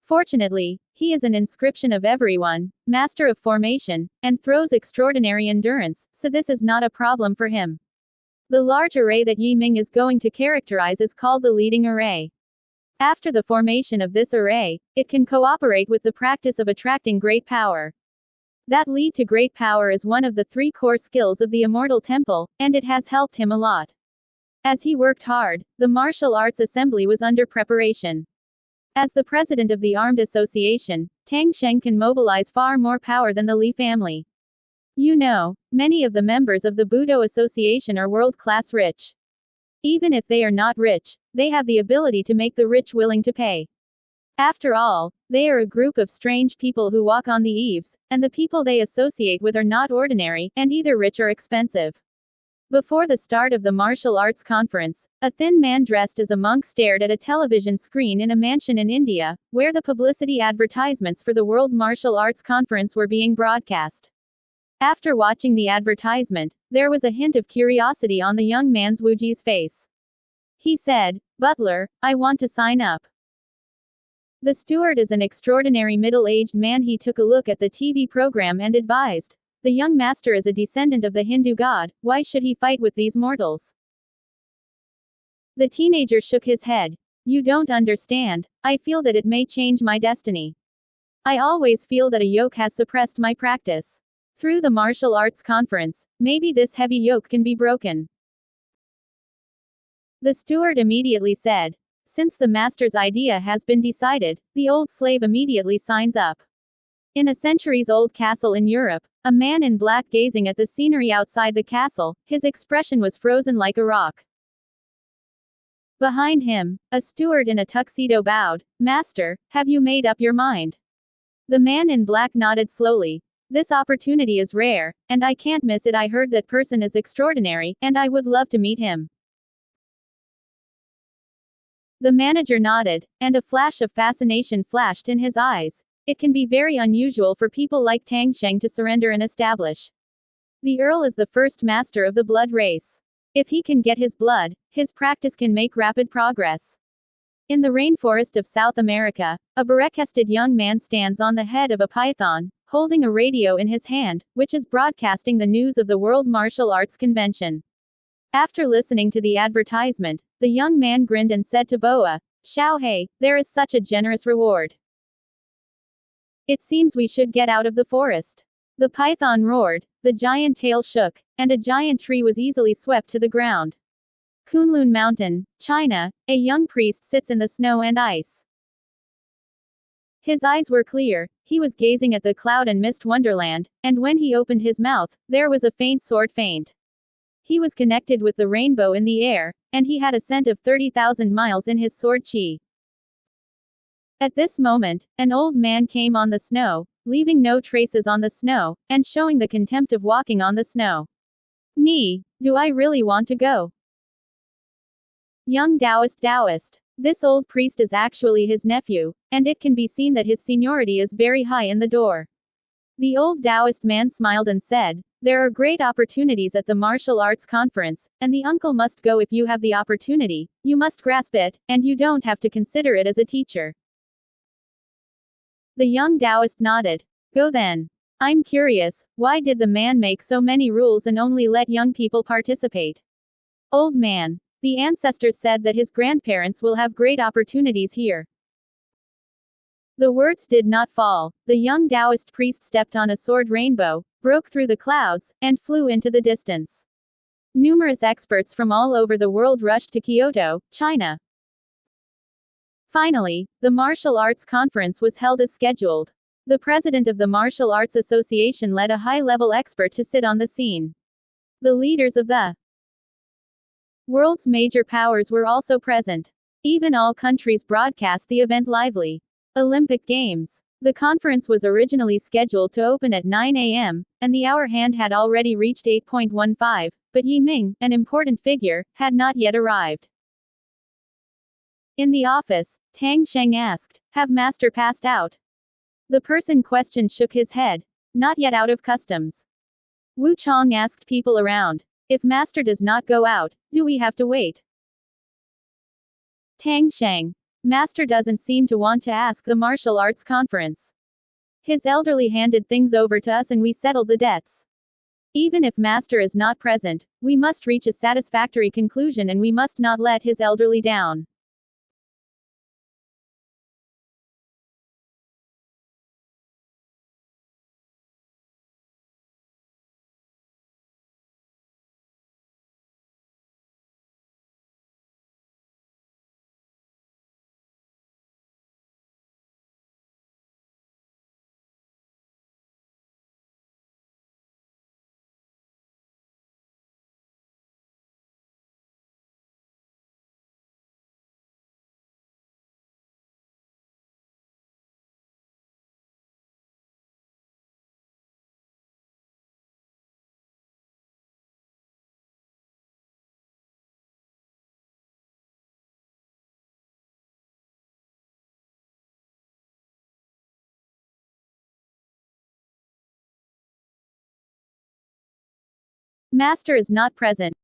Fortunately, he is an inscription of everyone, master of formation, and throws extraordinary endurance, so this is not a problem for him. The large array that Yi Ming is going to characterize is called the leading array. After the formation of this array, it can cooperate with the practice of attracting great power. That lead to great power is one of the 3 core skills of the Immortal Temple, and it has helped him a lot. As he worked hard, the Martial Arts Assembly was under preparation. As the president of the Armed Association, Tang Sheng can mobilize far more power than the Li family. You know, many of the members of the Budo Association are world-class rich. Even if they are not rich, they have the ability to make the rich willing to pay. After all, they are a group of strange people who walk on the eaves, and the people they associate with are not ordinary, and either rich or expensive. Before the start of the martial arts conference, a thin man dressed as a monk stared at a television screen in a mansion in India, where the publicity advertisements for the World Martial Arts Conference were being broadcast. After watching the advertisement, there was a hint of curiosity on the young man's Wuji's face. He said, "Butler, I want to sign up." The steward is an extraordinary middle-aged man. He took a look at the TV program and advised, "The young master is a descendant of the Hindu god, why should he fight with these mortals?" The teenager shook his head. "You don't understand, I feel that it may change my destiny. I always feel that a yoke has suppressed my practice. Through the martial arts conference, maybe this heavy yoke can be broken." The steward immediately said, "Since the master's idea has been decided, the old slave immediately signs up." In a centuries-old castle in Europe, a man in black gazing at the scenery outside the castle, his expression was frozen like a rock. Behind him, a steward in a tuxedo bowed, "Master, have you made up your mind?" The man in black nodded slowly. "This opportunity is rare, and I can't miss it. I heard that person is extraordinary, and I would love to meet him." The manager nodded, and a flash of fascination flashed in his eyes. It can be very unusual for people like Tang Sheng to surrender and establish. The Earl is the first master of the blood race. If he can get his blood, his practice can make rapid progress. In the rainforest of South America, a barrel-chested young man stands on the head of a python, holding a radio in his hand, which is broadcasting the news of the World Martial Arts Convention. After listening to the advertisement, the young man grinned and said to Boa, "Xiao He, there is such a generous reward. It seems we should get out of the forest." The python roared, the giant tail shook, and a giant tree was easily swept to the ground. Kunlun Mountain, China, a young priest sits in the snow and ice. His eyes were clear, he was gazing at the cloud and mist wonderland, and when he opened his mouth, there was a faint sword feint. He was connected with the rainbow in the air, and he had a scent of 30,000 miles in his sword chi. At this moment, an old man came on the snow, leaving no traces on the snow, and showing the contempt of walking on the snow. "Ni, do I really want to go?" Young Taoist. This old priest is actually his nephew, and it can be seen that his seniority is very high in the door. The old Taoist man smiled and said, "There are great opportunities at the martial arts conference, and the uncle must go. If you have the opportunity, you must grasp it, and you don't have to consider it as a teacher." The young Taoist nodded. "Go then. I'm curious, why did the man make so many rules and only let young people participate?" Old man. "The ancestors said that his grandparents will have great opportunities here." The words did not fall. The young Taoist priest stepped on a sword rainbow, broke through the clouds, and flew into the distance. Numerous experts from all over the world rushed to Kyoto, China. Finally, the martial arts conference was held as scheduled. The president of the Martial Arts Association led a high-level expert to sit on the scene. The leaders of the world's major powers were also present. Even all countries broadcast the event lively. Olympic Games. The conference was originally scheduled to open at 9 a.m., and the hour hand had already reached 8:15 But Yi Ming, an important figure, had not yet arrived. In the office, Tang Sheng asked, "Have master passed out?" The person questioned shook his head. "Not yet out of customs." Wu Chong asked people around, "If master does not go out, do we have to wait?" Tang Sheng. "Master doesn't seem to want to ask the martial arts conference. His elderly handed things over to us and we settled the debts. Even if master is not present, we must reach a satisfactory conclusion and we must not let his elderly down." Master is not present.